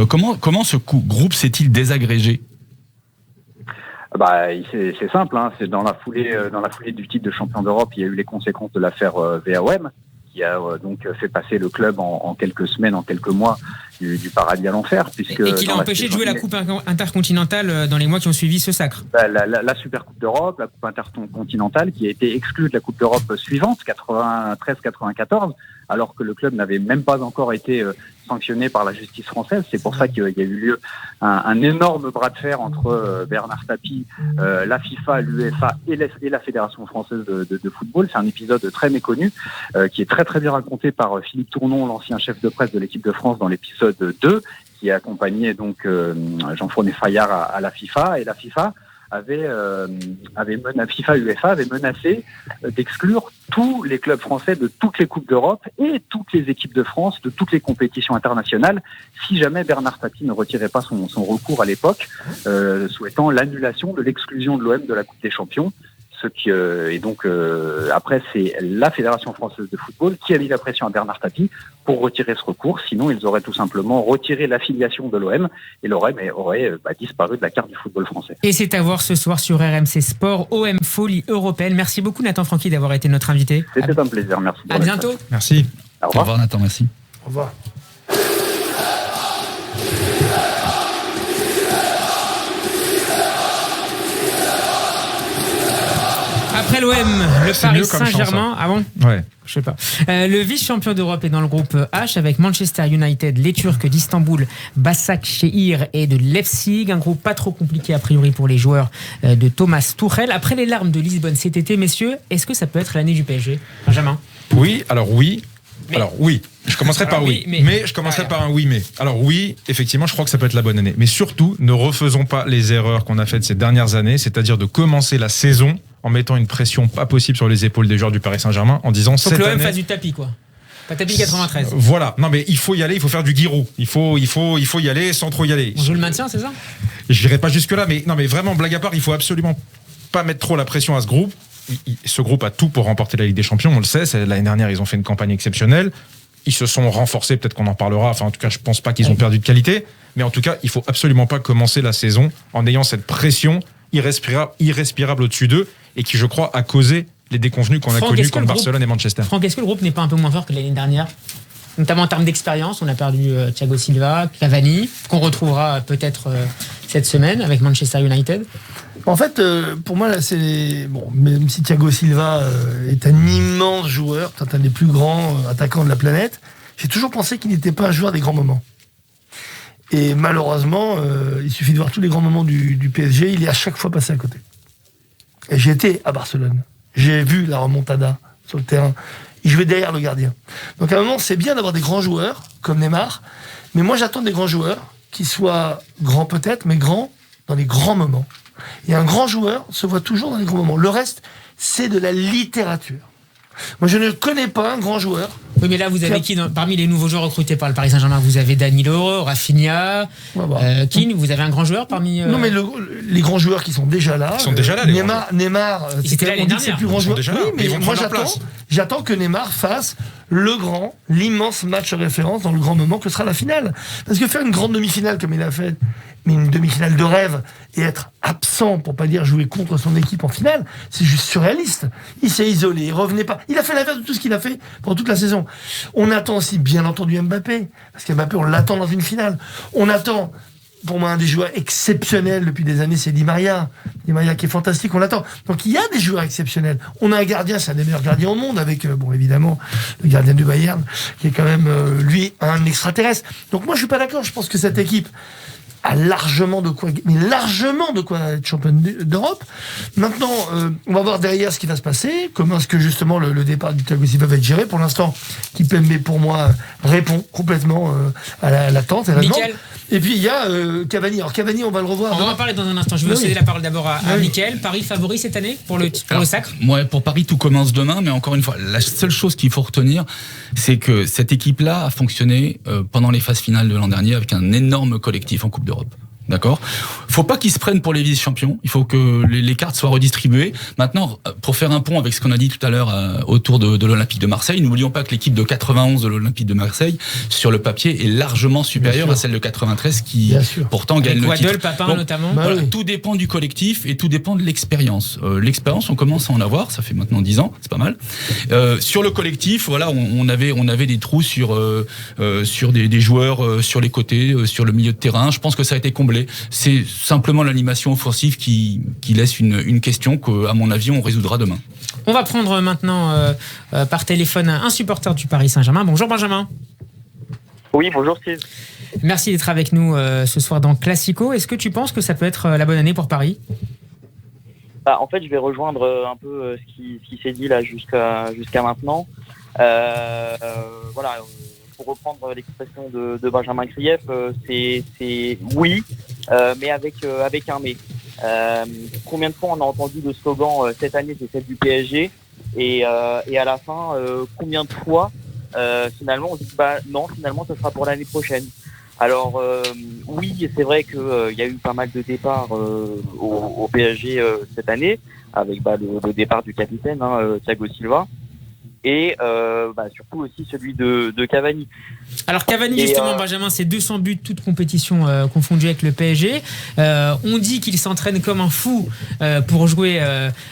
Comment ce groupe s'est-il désagrégé? C'est simple, hein. C'est dans la foulée du titre de champion d'Europe, il y a eu les conséquences de l'affaire VAOM, qui a donc fait passer le club en quelques semaines, en quelques mois du paradis à l'enfer, et qui l'a empêché de jouer la Coupe intercontinentale dans les mois qui ont suivi ce sacre. La Super Coupe d'Europe, la Coupe intercontinentale, qui a été exclue de la Coupe d'Europe suivante, 93-94, alors que le club n'avait même pas encore été sanctionné par la justice française. C'est pour ça qu'il y a eu lieu un énorme bras de fer entre Bernard Tapie, la FIFA, l'UEFA et la Fédération française de football. C'est un épisode très méconnu qui est très très bien raconté par Philippe Tournon, l'ancien chef de presse de l'équipe de France dans l'épisode 2, qui a accompagné donc Jean-Fourné Fayard à la FIFA, et la FIFA FIFA et UEFA avaient menacé d'exclure tous les clubs français de toutes les Coupes d'Europe et toutes les équipes de France de toutes les compétitions internationales si jamais Bernard Tapie ne retirait pas son recours à l'époque, souhaitant l'annulation de l'exclusion de l'OM de la Coupe des Champions. Après, c'est la Fédération française de football qui a mis la pression à Bernard Tapie pour retirer ce recours. Sinon, ils auraient tout simplement retiré l'affiliation de l'OM et l'OM aurait disparu de la carte du football français. Et c'est à voir ce soir sur RMC Sport, OM Folie Européenne. Merci beaucoup Nathan Franqui d'avoir été notre invité. C'était un plaisir, merci. À bientôt. Merci. Au revoir. Au revoir Nathan, merci. Au revoir. Après l'OM, le Paris Saint-Germain. Ah bon ? Ouais. Je sais pas. Le vice-champion d'Europe est dans le groupe H avec Manchester United, les Turcs d'Istanbul, Başakşehir et de Leipzig. Un groupe pas trop compliqué a priori pour les joueurs de Thomas Tuchel. Après les larmes de Lisbonne cet été, messieurs, est-ce que ça peut être l'année du PSG ? Benjamin ? Oui. Je commencerai par oui. Mais je commencerai par un oui, mais. Alors oui, effectivement, je crois que ça peut être la bonne année. Mais surtout, ne refaisons pas les erreurs qu'on a faites ces dernières années, c'est-à-dire de commencer la saison en mettant une pression pas possible sur les épaules des joueurs du Paris Saint-Germain en disant faut cette que l'OM année... fasse du tapis, quoi. Pas tapis 93. Voilà. Non, mais il faut y aller, il faut faire du Giroud. Il faut y aller sans trop y aller. On joue le maintien, c'est ça ? Je n'irai pas jusque-là, mais non, mais vraiment, blague à part, il faut absolument pas mettre trop la pression à ce groupe. Ce groupe a tout pour remporter la Ligue des Champions, on le sait. L'année dernière, ils ont fait une campagne exceptionnelle. Ils se sont renforcés, peut-être qu'on en parlera. Enfin, en tout cas, je pense pas qu'ils ont perdu de qualité. Mais en tout cas, il faut absolument pas commencer la saison en ayant cette pression irrespirable au-dessus d'eux et qui, je crois, a causé les déconvenus qu'on a connus contre Barcelone et Manchester. Franck, est-ce que le groupe n'est pas un peu moins fort que l'année dernière ? Notamment en termes d'expérience, on a perdu Thiago Silva, Cavani, qu'on retrouvera peut-être cette semaine avec Manchester United? En fait, pour moi, là, c'est bon. Même si Thiago Silva est un immense joueur, peut-être un des plus grands attaquants de la planète, j'ai toujours pensé qu'il n'était pas un joueur des grands moments. Et malheureusement, il suffit de voir tous les grands moments du PSG, il est à chaque fois passé à côté. Et j'ai été à Barcelone, j'ai vu la remontada sur le terrain. Il jouait derrière le gardien. Donc à un moment, c'est bien d'avoir des grands joueurs comme Neymar, mais moi j'attends des grands joueurs qui soient grands peut-être, mais grands dans les grands moments. Et un grand joueur se voit toujours dans les grands moments. Le reste, c'est de la littérature. Moi, je ne connais pas un grand joueur. Oui, mais là, vous avez qui parmi les nouveaux joueurs recrutés par le Paris Saint-Germain? Vous avez Danilo, Rafinha, Keane. Vous avez un grand joueur parmi... Non, mais les grands joueurs qui sont déjà là. Ils sont déjà là, les Neymar, c'était là l'année dernière. C'est le plus grand joueur. Déjà là, oui, mais moi, j'attends que Neymar fasse l'immense match référence dans le grand moment que sera la finale. Parce que faire une grande demi-finale comme il a fait, mais une demi-finale de rêve, et être absent, pour pas dire jouer contre son équipe en finale, c'est juste surréaliste. Il s'est isolé, il revenait pas. Il a fait l'inverse de tout ce qu'il a fait pendant toute la saison. On attend aussi, bien entendu, Mbappé. Parce qu'Mbappé, on l'attend dans une finale. On attend, pour moi, un des joueurs exceptionnels depuis des années, c'est Di Maria. Di Maria qui est fantastique, on l'attend. Donc il y a des joueurs exceptionnels. On a un gardien, c'est un des meilleurs gardiens au monde, avec, évidemment, le gardien du Bayern, qui est quand même, lui, un extraterrestre. Donc moi, je suis pas d'accord. Je pense que cette équipe a largement de quoi être championne d'Europe. Maintenant, on va voir derrière ce qui va se passer, comment est-ce que justement le départ du Thiago Silva va être géré. Pour l'instant, Kimpembe, pour moi, répond complètement à l'attente. Mickaël. Et puis il y a Cavani. Alors Cavani, on va le revoir. On va en parler dans un instant. Je vais céder la parole d'abord à Mickaël. Paris favori cette année pour le sacre? Ouais, pour Paris, tout commence demain, mais encore une fois, la seule chose qu'il faut retenir, c'est que cette équipe-là a fonctionné pendant les phases finales de l'an dernier avec un énorme collectif en Coupe d'Europe. D'accord. Faut pas qu'ils se prennent pour les vice-champions. Il faut que les cartes soient redistribuées. Maintenant, pour faire un pont avec ce qu'on a dit tout à l'heure autour de l'Olympique de Marseille, n'oublions pas que l'équipe de 91 de l'Olympique de Marseille, sur le papier, est largement supérieure à celle de 93 qui, pourtant, gagne le titre. Papin, donc, notamment. Voilà, tout dépend du collectif et tout dépend de l'expérience. L'expérience, on commence à en avoir. Ça fait maintenant 10 ans. C'est pas mal. Sur le collectif, voilà, on avait des trous sur des joueurs sur les côtés, sur le milieu de terrain. Je pense que ça a été comblé. C'est simplement l'animation offensive qui laisse une question qu'à mon avis on résoudra demain. On va prendre maintenant par téléphone un supporter du Paris Saint-Germain. Bonjour Benjamin. Oui, bonjour Steve. Merci d'être avec nous ce soir dans Classico. Est-ce que tu penses que ça peut être la bonne année pour Paris? En fait, je vais rejoindre un peu ce qui s'est dit là jusqu'à maintenant. Voilà. Pour reprendre l'expression de Benjamin Krief, c'est oui, mais avec un mais. Combien de fois on a entendu le slogan cette année c'est celle du PSG et à la fin combien de fois finalement on se dit non, finalement ce sera pour l'année prochaine. Alors oui, c'est vrai que il y a eu pas mal de départs au PSG cette année avec le départ du capitaine Thiago Silva. Et surtout aussi celui de Cavani. Alors Cavani, justement, Benjamin, c'est 200 buts, toutes compétitions confondues avec le PSG. On dit qu'il s'entraîne comme un fou pour jouer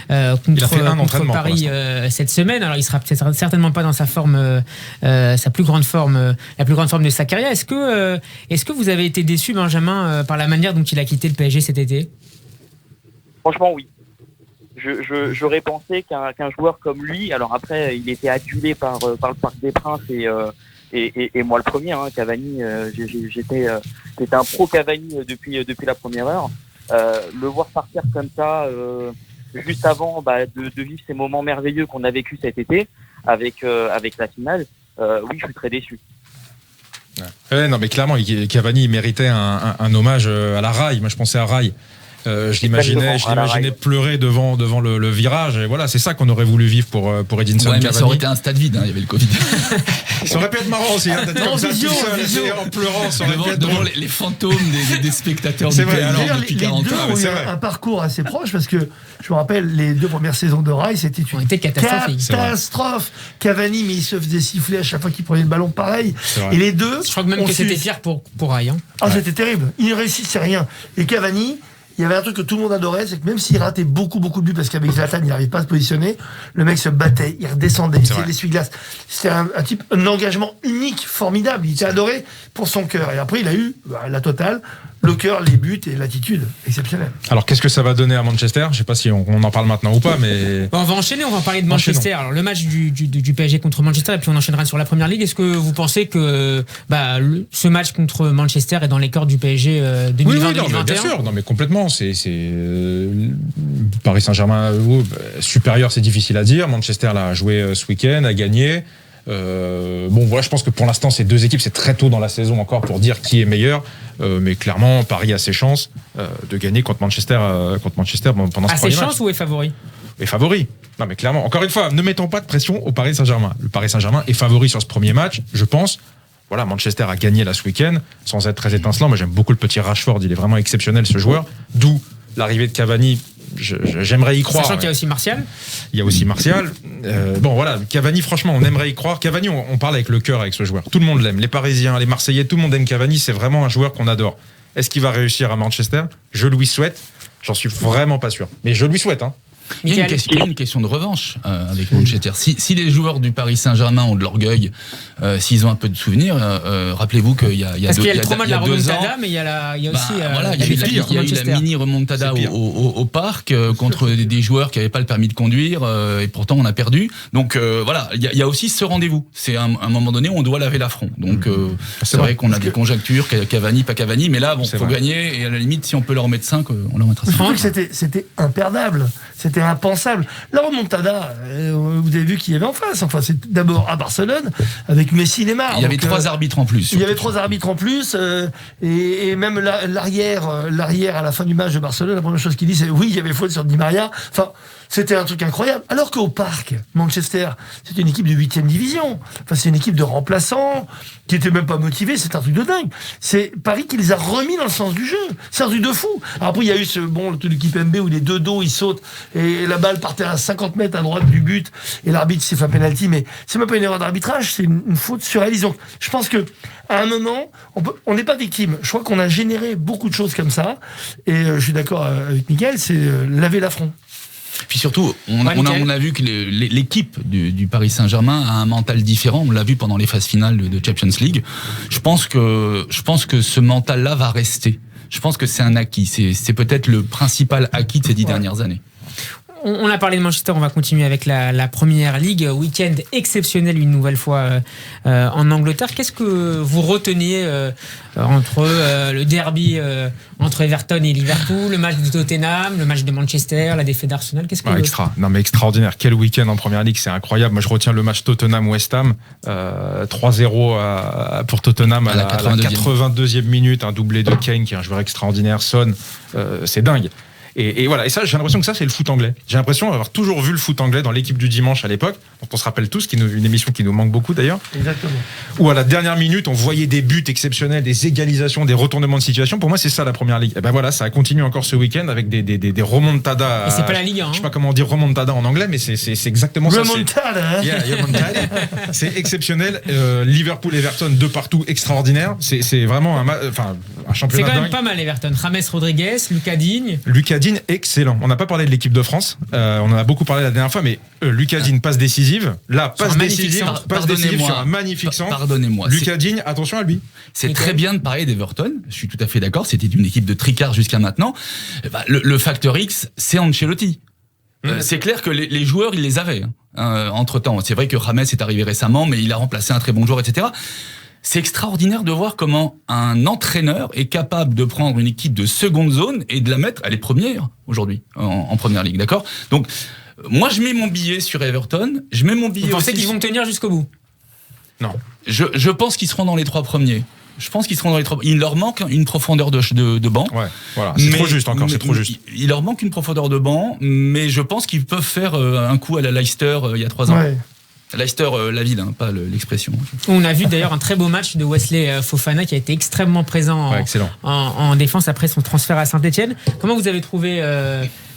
contre Paris cette semaine. Alors il sera peut-être certainement pas dans sa forme, sa plus grande forme, la plus grande forme de sa carrière. Est-ce que vous avez été déçu, Benjamin, par la manière dont il a quitté le PSG cet été? Franchement, oui. J'aurais pensé qu'un joueur comme lui, alors après il était adulé par le Parc des Princes et moi le premier, Cavani, j'étais un pro Cavani depuis la première heure. Le voir partir comme ça juste avant de vivre ces moments merveilleux qu'on a vécu cet été avec la finale, oui, je suis très déçu. Non mais clairement Cavani méritait un hommage à la Rai. Moi je pensais à Rai. Je l'imaginais pleurer devant le virage, et voilà, c'est ça qu'on aurait voulu vivre pour Edinson Cavani. Ça aurait été un stade vide, il y avait le Covid. Ça aurait pu être marrant aussi, d'être comme ça tout seul en pleurant, ça aurait pu être devant les fantômes des spectateurs du PSG Les depuis 40 deux ans. ont eu un parcours assez proche, parce que je me rappelle les 2 premières saisons de Rai, c'était une catastrophe. Cavani, mais il se faisait siffler à chaque fois qu'il prenait le ballon, pareil. Et les deux, je crois même que c'était pire pour Rai. C'était terrible. Il ne réussissait rien. Et Cavani, il y avait un truc que tout le monde adorait, c'est que même s'il ratait beaucoup de buts, parce qu'avec Zlatan, il n'arrivait pas à se positionner, le mec se battait, il redescendait, il faisait l'essuie-glace. C'était un engagement unique, formidable. Il était adoré pour son cœur. Et après, il a eu la totale. le cœur, les buts et l'attitude exceptionnelle. Alors qu'est-ce que ça va donner à Manchester ? Je sais pas si on en parle maintenant ou pas, mais on va enchaîner, on va parler de Manchester. Alors le match du PSG contre Manchester et puis on enchaînera sur la Première Ligue. Est-ce que vous pensez que ce match contre Manchester est dans les cordes du PSG 2020-2021 ? Oui, bien sûr, non mais complètement. C'est Paris Saint-Germain supérieur, c'est difficile à dire. Manchester l'a joué ce week-end, a gagné. Je pense que pour l'instant ces deux équipes, c'est très tôt dans la saison encore pour dire qui est meilleur, mais clairement Paris a ses chances de gagner contre Manchester pendant ce premier match. A ses chances ou est favori ? Est favori. Non mais clairement, encore une fois, ne mettons pas de pression au Paris Saint-Germain. Le Paris Saint-Germain est favori sur ce premier match, je pense. Voilà, Manchester a gagné là ce week-end sans être très étincelant. Moi j'aime beaucoup le petit Rashford, il est vraiment exceptionnel ce joueur, d'où l'arrivée de Cavani. J'aimerais y croire. Sachant qu'il y a aussi Martial. Il y a aussi Martial. Cavani, franchement, on aimerait y croire. Cavani, on parle avec le cœur avec ce joueur. Tout le monde l'aime. Les Parisiens, les Marseillais, tout le monde aime Cavani. C'est vraiment un joueur qu'on adore. Est-ce qu'il va réussir à Manchester ? Je lui souhaite. J'en suis vraiment pas sûr. Mais je lui souhaite. Il y a une question de revanche avec Manchester. Si les joueurs du Paris Saint-Germain ont de l'orgueil, s'ils ont un peu de souvenirs, rappelez-vous qu'il y a 2 ans... Parce qu'il y a le trauma de la remontada, mais il y a aussi... il y a eu la mini remontada au parc contre des joueurs qui n'avaient pas le permis de conduire, et pourtant on a perdu. Donc il y a aussi ce rendez-vous. C'est à un moment donné, on doit laver l'affront. Donc c'est vrai qu'on a des conjectures, Cavani, pas Cavani, mais là, il faut gagner, et à la limite, si on peut leur mettre 5, on leur mettra 5. Je crois que c'était imperdable. C'était impensable. La remontada, vous avez vu qui y avait en face. Enfin, c'est d'abord à Barcelone, avec Messi, Neymar. Il y avait 3 arbitres en plus. Il y avait 3 arbitres en plus, et même l'arrière à la fin du match de Barcelone, la première chose qu'il dit, c'est oui, il y avait faute sur Di Maria. Enfin, c'était un truc incroyable. Alors qu'au parc, Manchester, c'est une équipe de 8e division. Enfin, c'est une équipe de remplaçants qui était même pas motivée. C'est un truc de dingue. C'est Paris qui les a remis dans le sens du jeu. C'est un truc de fou. Alors après, il y a eu le truc de Kipembe où les 2 dos, ils sautent et la balle partait à 50 mètres à droite du but et l'arbitre s'est fait un penalty. Mais c'est même pas une erreur d'arbitrage, c'est une faute surréaliste. Donc, je pense que à un moment, on n'est pas victime. Je crois qu'on a généré beaucoup de choses comme ça. Et je suis d'accord avec Mickaël, c'est laver l'affront. Puis surtout, on a vu que l'équipe du Paris Saint-Germain a un mental différent. On l'a vu pendant les phases finales de Champions League. Je pense que ce mental-là va rester. Je pense que c'est un acquis. C'est peut-être le principal acquis de ces 10 dernières années. On a parlé de Manchester, on va continuer avec la Première Ligue. Week-end exceptionnel une nouvelle fois en Angleterre. Qu'est-ce que vous reteniez entre le derby entre Everton et Liverpool, le match de Tottenham, le match de Manchester, la défaite d'Arsenal? Qu'est-ce que extraordinaire. Quel week-end en Première Ligue, c'est incroyable. Moi, je retiens le match Tottenham-West Ham, 3-0 pour Tottenham à la 82e minute, un doublé de Kane qui est un joueur extraordinaire. Son, c'est dingue. Et voilà, et ça, j'ai l'impression que ça, c'est le foot anglais. J'ai l'impression d'avoir toujours vu le foot anglais dans l'équipe du dimanche à l'époque, dont on se rappelle tous, une émission qui nous manque beaucoup d'ailleurs. Exactement. Où à la dernière minute, on voyait des buts exceptionnels, des égalisations, des retournements de situation. Pour moi, c'est ça la Première Ligue. Et ben voilà, ça a continué encore ce week-end avec des remontadas. Et c'est pas la Ligue 1. Je sais pas comment on dit remontada en anglais, mais c'est exactement ça. Remontada. Remontada. C'est exceptionnel. Liverpool-Everton, de partout, extraordinaire. C'est vraiment un championnat. C'est quand même pas mal, Everton. James Rodriguez, Lucas Digne, excellent. On n'a pas parlé de l'équipe de France. On en a beaucoup parlé la dernière fois, mais Lucas Digne passe décisive. Là, passe décisive sur un magnifique centre. Pardonnez-moi. Lucas Digne, attention à lui. C'est très bien de parler d'Everton. Je suis tout à fait d'accord. C'était une équipe de tricard jusqu'à maintenant. Le facteur X, c'est Ancelotti. C'est clair que les joueurs, ils les avaient entre-temps. C'est vrai que James est arrivé récemment, mais il a remplacé un très bon joueur, etc. C'est extraordinaire de voir comment un entraîneur est capable de prendre une équipe de seconde zone et de la mettre, elle est première aujourd'hui en Première Ligue, d'accord ? Donc, moi je mets mon billet sur Everton, je mets mon billet. Vous pensez qu'ils vont tenir jusqu'au bout ? Non. Je pense qu'ils seront dans les 3 premiers. Je pense qu'ils seront dans les 3. Il leur manque une profondeur de banc. Ouais, voilà. C'est trop juste encore, c'est trop juste. Il leur manque une profondeur de banc, mais je pense qu'ils peuvent faire un coup à la Leicester il y a 3 ans. Ouais. Leicester, la ville, pas l'expression. On a vu d'ailleurs un très beau match de Wesley Fofana qui a été extrêmement présent en défense après son transfert à Saint-Etienne. Comment vous avez trouvé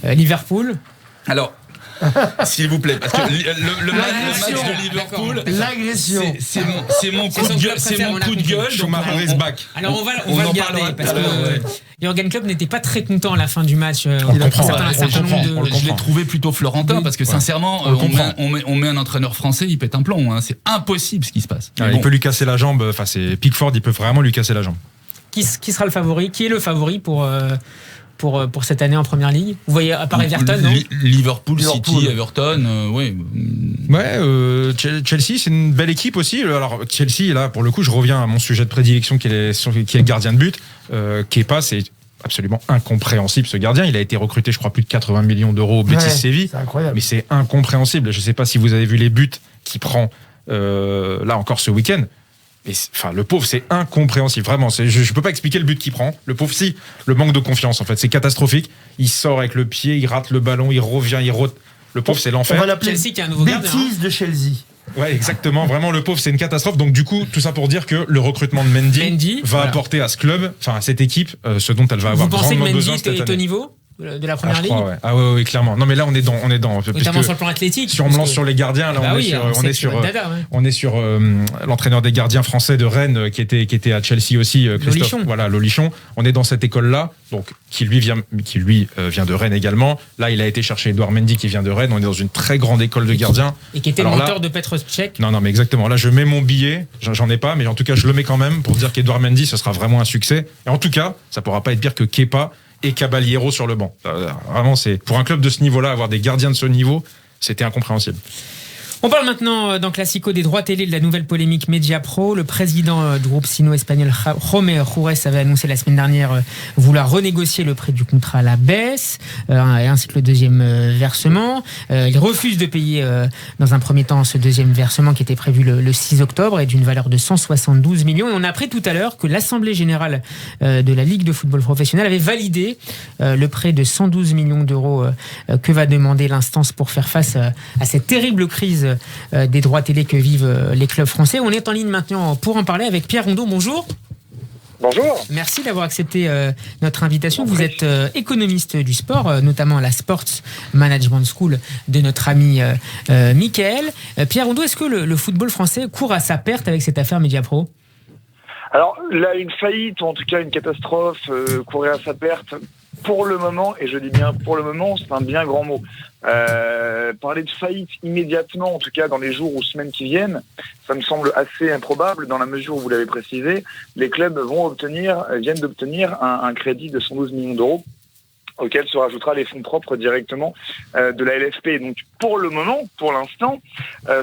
Liverpool ? Alors, s'il vous plaît, parce que le match de Liverpool, l'agression, c'est mon coup de gueule, c'est mon coup de gueule. Alors on va le garder parce que Jürgen Klopp n'était pas très content à la fin du match. Je l'ai trouvé plutôt florentin parce que sincèrement, on met un entraîneur français, il pète un plomb. C'est impossible ce qui se passe. Il peut lui casser la jambe. Enfin, c'est Pickford, il peut vraiment lui casser la jambe. Qui sera le favori? Qui est le favori pour cette année en Première Ligue? Vous voyez, à part Everton, non? Liverpool, City, Everton, oui. Ouais, Chelsea, c'est une belle équipe aussi. Alors, Chelsea, là, pour le coup, je reviens à mon sujet de prédilection qui est le gardien de but. Kepa, c'est absolument incompréhensible, ce gardien. Il a été recruté, je crois, plus de 80 millions d'euros au Betis Séville. C'est incroyable. Mais c'est incompréhensible. Je ne sais pas si vous avez vu les buts qu'il prend là encore ce week-end. Mais le pauvre, c'est incompréhensible, vraiment. Je peux pas expliquer le but qu'il prend. Le pauvre, si, le manque de confiance, en fait, c'est catastrophique. Il sort avec le pied, il rate le ballon, il revient, il rote. Le pauvre, c'est l'enfer. On va l'appeler Chelsea qui a un nouveau gardien. Bêtise de Chelsea. Ouais, exactement. Vraiment, le pauvre, c'est une catastrophe. Donc, du coup, tout ça pour dire que le recrutement de Mendy va apporter à ce club, à cette équipe, ce dont elle va avoir grandement besoin. Vous pensez cette que Mendy est au année. niveau de la Première Ligue? Ouais. Ah ouais, clairement. Non, mais là, on est dans. Notamment sur le plan athlétique. Si on me lance sur les gardiens, là, on est sur l'entraîneur des gardiens français de Rennes qui était à Chelsea aussi, Christophe. Lolichon. On est dans cette école-là, donc qui lui vient de Rennes également. Là, il a été chercher Edouard Mendy qui vient de Rennes. On est dans une très grande école de gardiens. Et qui était le mentor de Petr Cech. Non, mais exactement. Là, je mets mon billet. J'en ai pas, mais en tout cas, je le mets quand même pour dire qu'Edouard Mendy, ce sera vraiment un succès. Et en tout cas, ça pourra pas être pire que Kepa et Caballero sur le banc. Vraiment, c'est pour un club de ce niveau-là, avoir des gardiens de ce niveau, c'était incompréhensible. On parle maintenant dans Classico des droits télé de la nouvelle polémique Mediapro. Le président du groupe sino-espagnol Jaume Jurés avait annoncé la semaine dernière vouloir renégocier le prix du contrat à la baisse, ainsi que le deuxième versement. Il refuse de payer dans un premier temps ce deuxième versement qui était prévu le 6 octobre et d'une valeur de 172 millions. Et on a appris tout à l'heure que l'Assemblée générale de la Ligue de football professionnel avait validé le prêt de 112 millions d'euros que va demander l'instance pour faire face à cette terrible crise des droits télé que vivent les clubs français. On est en ligne maintenant pour en parler avec Pierre Rondeau. Bonjour. Bonjour. Merci d'avoir accepté notre invitation. Vous êtes économiste du sport, notamment à la Sports Management School de notre ami Mickaël. Pierre Rondeau, est-ce que le football français court à sa perte avec cette affaire Mediapro? Alors là, une faillite, ou en tout cas une catastrophe, courir à sa perte, pour le moment, et je dis bien pour le moment, c'est un bien grand mot. Parler de faillite immédiatement, en tout cas dans les jours ou semaines qui viennent, ça me semble assez improbable dans la mesure où, vous l'avez précisé, les clubs viennent d'obtenir un crédit de 112 millions d'euros auquel se rajoutera les fonds propres directement de la LFP. Donc pour le moment, pour l'instant,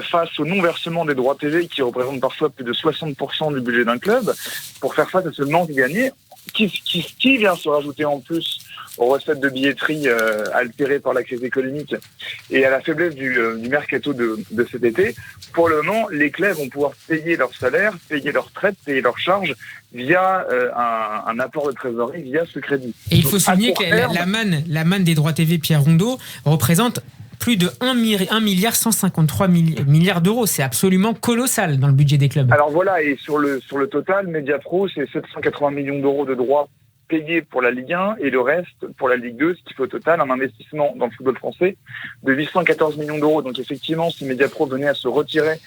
face au non-versement des droits TV qui représentent parfois plus de 60% du budget d'un club, pour faire face à ce manque gagné, qui vient se rajouter en plus aux recettes de billetterie altérées par la crise économique et à la faiblesse du mercato de cet été, pour le moment, les clubs vont pouvoir payer leurs salaires, payer leurs retraites, payer leurs charges via un apport de trésorerie, via ce crédit. Et il faut souligner que la manne des droits TV, Pierre Rondeau, représente plus de 1 milliard 153 milliards d'euros. C'est absolument colossal dans le budget des clubs. Alors voilà, et sur le total, Mediapro, c'est 780 millions d'euros de droits payés pour la Ligue 1 et le reste pour la Ligue 2, ce qui fait au total un investissement dans le football français de 814 millions d'euros. Donc effectivement, si Mediapro venait à se retirer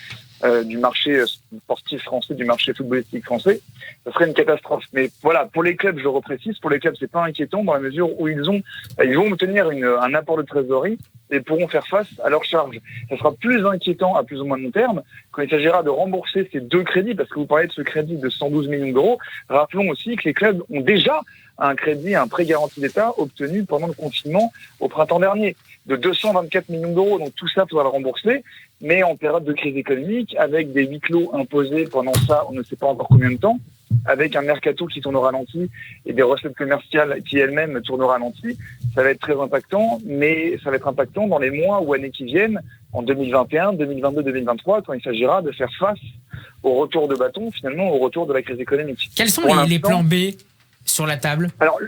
du marché sportif français, du marché footballistique français, ça serait une catastrophe. Mais voilà, pour les clubs, je le reprécise, pour les clubs, c'est pas inquiétant dans la mesure où ils vont obtenir un apport de trésorerie et pourront faire face à leurs charges. Ça sera plus inquiétant à plus ou moins long terme quand il s'agira de rembourser ces deux crédits, parce que vous parlez de ce crédit de 112 millions d'euros. Rappelons aussi que les clubs ont déjà un crédit, un prêt garanti d'État obtenu pendant le confinement au printemps dernier de 224 millions d'euros. Donc tout ça, il faudra le rembourser, mais en période de crise économique, avec des huis clos imposés pendant ça, on ne sait pas encore combien de temps, avec un mercato qui tourne au ralenti et des recettes commerciales qui elles-mêmes tournent au ralenti, ça va être très impactant, mais ça va être impactant dans les mois ou années qui viennent, en 2021, 2022, 2023, quand il s'agira de faire face au retour de bâton, finalement, au retour de la crise économique. Quels sont les plans B sur la table? Alors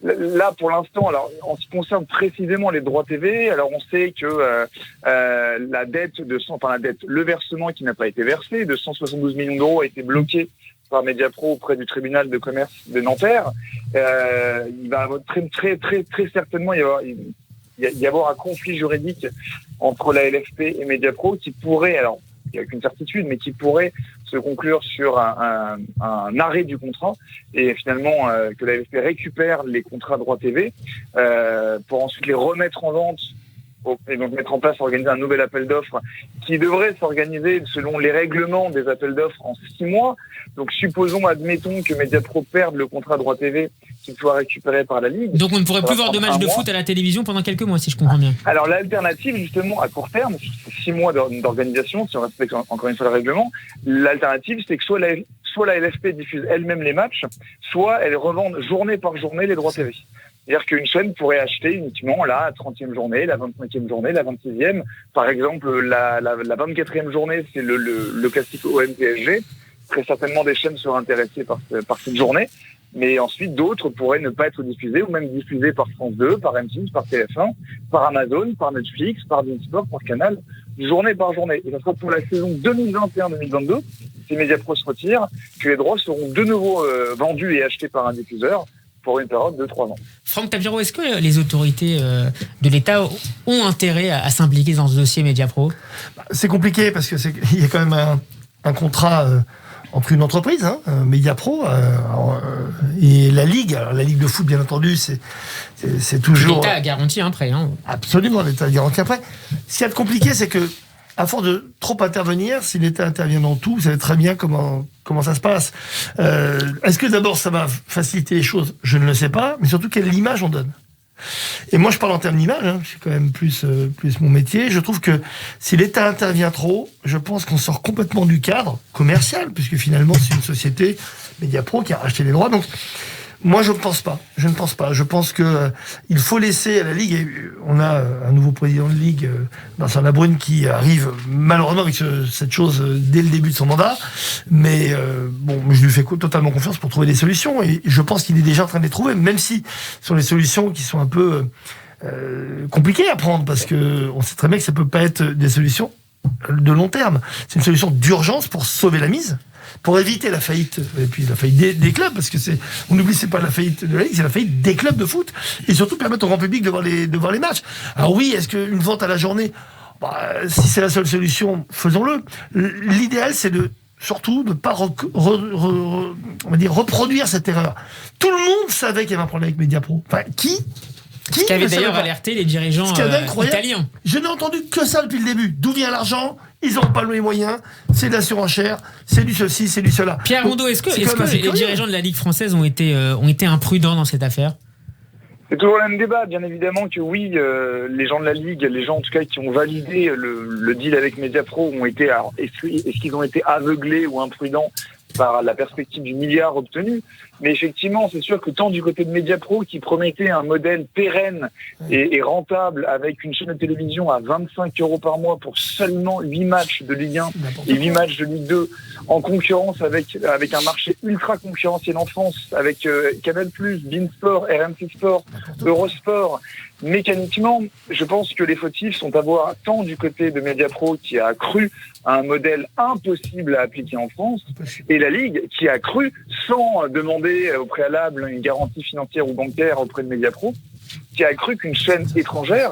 là, pour l'instant, alors en ce qui concerne précisément les droits TV, alors on sait que le versement qui n'a pas été versé de 172 millions d'euros a été bloqué par Mediapro auprès du tribunal de commerce de Nanterre. Il va très très certainement y avoir un conflit juridique entre la LFP et Mediapro qui pourrait, alors il n'y a aucune certitude, mais qui pourrait se conclure sur un arrêt du contrat et finalement que la LFP récupère les contrats droits TV pour ensuite les remettre en vente et donc mettre en place, organiser un nouvel appel d'offres qui devrait s'organiser selon les règlements des appels d'offres en 6 mois. Donc supposons, admettons que Mediapro perde le contrat droit TV qu'il soit récupéré par la Ligue. Donc on ne pourrait plus voir de matchs de foot à la télévision pendant quelques mois, si je comprends bien. Alors l'alternative, justement, à court terme, c'est 6 mois d'organisation, si on respecte encore une fois le règlement, l'alternative, c'est que soit la LFP diffuse elle-même les matchs, soit elle revende journée par journée les droits TV. C'est-à-dire qu'une chaîne pourrait acheter uniquement la 30e journée, la 25e journée, la 26e. Par exemple, la 24e journée, c'est le classique OM-PSG. Très certainement, des chaînes seraient intéressées par cette journée. Mais ensuite, d'autres pourraient ne pas être diffusées, ou même diffusées par France 2, par M6, par TF1, par Amazon, par Netflix, par Beansport, par Canal, journée par journée. Et ça sera pour la saison 2021-2022, si Mediapro se retire, que les droits seront de nouveau vendus et achetés par un diffuseur pour une période de 3 ans. Franck Tapiron, est-ce que les autorités de l'État ont intérêt à s'impliquer dans ce dossier Mediapro ? C'est compliqué parce qu'il y a quand même un contrat entre une entreprise, Mediapro, et la Ligue. Alors, la Ligue de foot, bien entendu, c'est toujours... L'État a garanti un prêt. Absolument, l'État a garanti un prêt. Ce qui est compliqué, c'est que à force de trop intervenir, si l'État intervient dans tout, vous savez très bien comment ça se passe. Est-ce que d'abord ça va faciliter les choses ? Je ne le sais pas, mais surtout quelle image on donne. Et moi je parle en termes d'image, c'est quand même plus mon métier. Je trouve que si l'État intervient trop, je pense qu'on sort complètement du cadre commercial, puisque finalement c'est une société Mediapro qui a racheté les droits. Donc moi, je ne pense pas. Je pense que il faut laisser à la Ligue. Et on a un nouveau président de Ligue, Vincent Labrune, qui arrive malheureusement avec cette chose dès le début de son mandat. Mais je lui fais totalement confiance pour trouver des solutions. Et je pense qu'il est déjà en train de les trouver, même si ce sont des solutions qui sont un peu compliquées à prendre, parce que on sait très bien que ça peut pas être des solutions de long terme. C'est une solution d'urgence pour sauver la mise, pour éviter la faillite, et puis la faillite des clubs, parce que on n'oublie, c'est pas la faillite de la Ligue, c'est la faillite des clubs de foot, et surtout permettre au grand public de voir les matchs. Alors oui, est-ce qu'une vente à la journée, si c'est la seule solution, faisons-le. L'idéal, c'est surtout de ne pas reproduire cette erreur. Tout le monde savait qu'il y avait un problème avec Mediapro. Enfin, qui Ce qui avait d'ailleurs alerté les dirigeants italiens. Je n'ai entendu que ça depuis le début. D'où vient l'argent ? Ils n'ont pas les moyens. C'est de la surenchère. C'est du ceci, c'est du cela. Pierre Rondeau, est-ce que les dirigeants de la Ligue française ont été imprudents dans cette affaire ? C'est toujours le même débat, bien évidemment que oui, les gens de la Ligue, les gens en tout cas qui ont validé le deal avec Mediapro ont été, est-ce qu'ils ont été aveuglés ou imprudents par la perspective du milliard obtenu? Mais effectivement, c'est sûr que tant du côté de Mediapro, qui promettait un modèle pérenne et rentable avec une chaîne de télévision à 25 € par mois pour seulement 8 matchs de Ligue 1 et 8 matchs de Ligue 2, en concurrence avec un marché ultra concurrentiel en France, avec Canal+, Beansport, RMC Sport, Eurosport. Mécaniquement, je pense que les fautifs sont à voir tant du côté de Mediapro, qui a cru à un modèle impossible à appliquer en France, et la Ligue, qui a cru, sans demander au préalable une garantie financière ou bancaire auprès de Mediapro, qui a cru qu'une chaîne étrangère,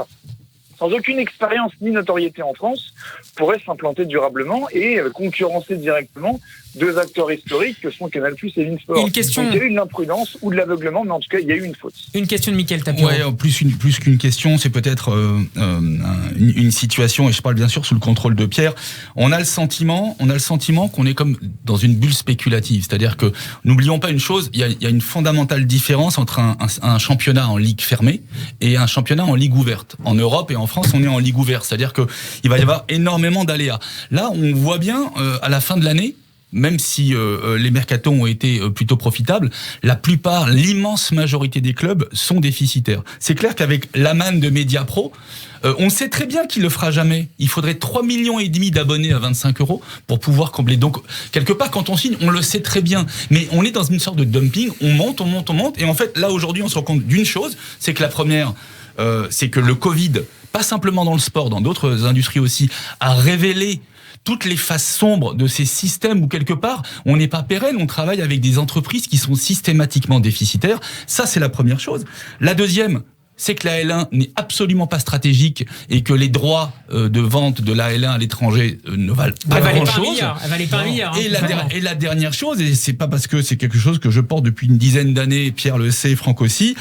sans aucune expérience ni notoriété en France, pourrait s'implanter durablement et concurrencer directement deux acteurs historiques que sont Canal+ et Beansport. Une question... Donc il y a eu de l'imprudence ou de l'aveuglement, mais en tout cas, il y a eu une faute. Une question de Mickaël Tapiron. Ouais, plus qu'une question, c'est peut-être une situation, et je parle bien sûr sous le contrôle de Pierre. On a le sentiment qu'on est comme dans une bulle spéculative. C'est-à-dire que, n'oublions pas une chose, il y a une fondamentale différence entre un championnat en ligue fermée et un championnat en ligue ouverte. En Europe et en France, on est en ligue ouverte. C'est-à-dire que il va y avoir énormément d'aléas. Là, on voit bien, à la fin de l'année, même si les mercatos ont été plutôt profitables, l'immense majorité des clubs sont déficitaires. C'est clair qu'avec la manne de Mediapro, on sait très bien qu'il le fera jamais. Il faudrait 3,5 millions d'abonnés à 25 € pour pouvoir combler. Donc, quelque part, quand on signe, on le sait très bien. Mais on est dans une sorte de dumping. On monte. Et en fait, là, aujourd'hui, on se rend compte d'une chose, c'est que la première, c'est que le Covid, pas simplement dans le sport, dans d'autres industries aussi, a révélé toutes les faces sombres de ces systèmes où quelque part on n'est pas pérenne, on travaille avec des entreprises qui sont systématiquement déficitaires. Ça, c'est la première chose. La deuxième, c'est que la L1 n'est absolument pas stratégique et que les droits de vente de la L1 à l'étranger ne valent pas grand-chose. Elle valait pas un milliard. Et la dernière chose, et c'est pas parce que c'est quelque chose que je porte depuis une dizaine d'années, Pierre le sait, Franck aussi,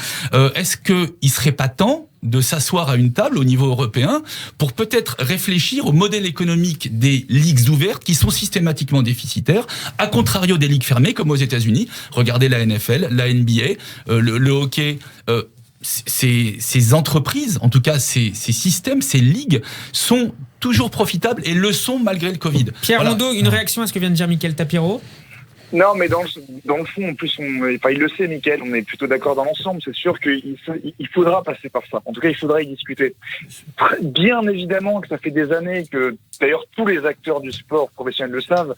est-ce qu'il serait pas temps de s'asseoir à une table au niveau européen pour peut-être réfléchir au modèle économique des ligues ouvertes qui sont systématiquement déficitaires, à contrario des ligues fermées comme aux États-Unis. Regardez la NFL, la NBA, le hockey. Ces entreprises, en tout cas ces systèmes, ces ligues sont toujours profitables et le sont malgré le Covid. Pierre Rondeau, une réaction à ce que vient de dire Mickaël Tapiro? Non, mais dans le fond, en plus, il le sait, Mickaël, on est plutôt d'accord dans l'ensemble. C'est sûr qu'il faudra passer par ça. En tout cas, il faudra y discuter. Bien évidemment que ça fait des années que, d'ailleurs, tous les acteurs du sport professionnel le savent,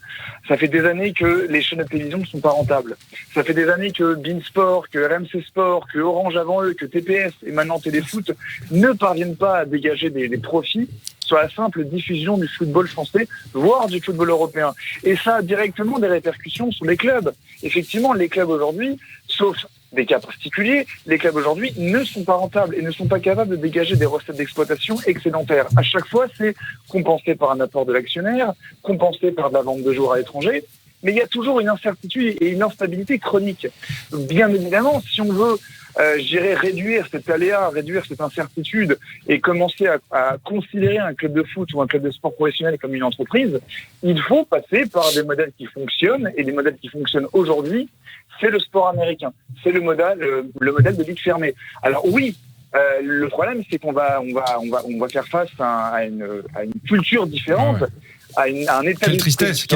ça fait des années que les chaînes de télévision ne sont pas rentables. Ça fait des années que beIN Sport, que RMC Sport, que Orange avant eux, que TPS et maintenant Téléfoot ne parviennent pas à dégager des profits sur la simple diffusion du football français, voire du football européen. Et ça a directement des répercussions sur les clubs. Effectivement, les clubs aujourd'hui, sauf des cas particuliers, les clubs aujourd'hui ne sont pas rentables et ne sont pas capables de dégager des recettes d'exploitation excédentaires. À chaque fois, c'est compensé par un apport de l'actionnaire, compensé par de la vente de joueurs à l'étranger, mais il y a toujours une incertitude et une instabilité chronique. Donc, bien évidemment, si on veut réduire cet aléa, réduire cette incertitude et commencer à considérer un club de foot ou un club de sport professionnel comme une entreprise, il faut passer par des modèles qui fonctionnent, et des modèles qui fonctionnent aujourd'hui, c'est le sport américain, c'est le modèle de ligue fermée. Alors oui, le problème c'est qu'on va faire face à une culture différente, à un état Quelle tristesse,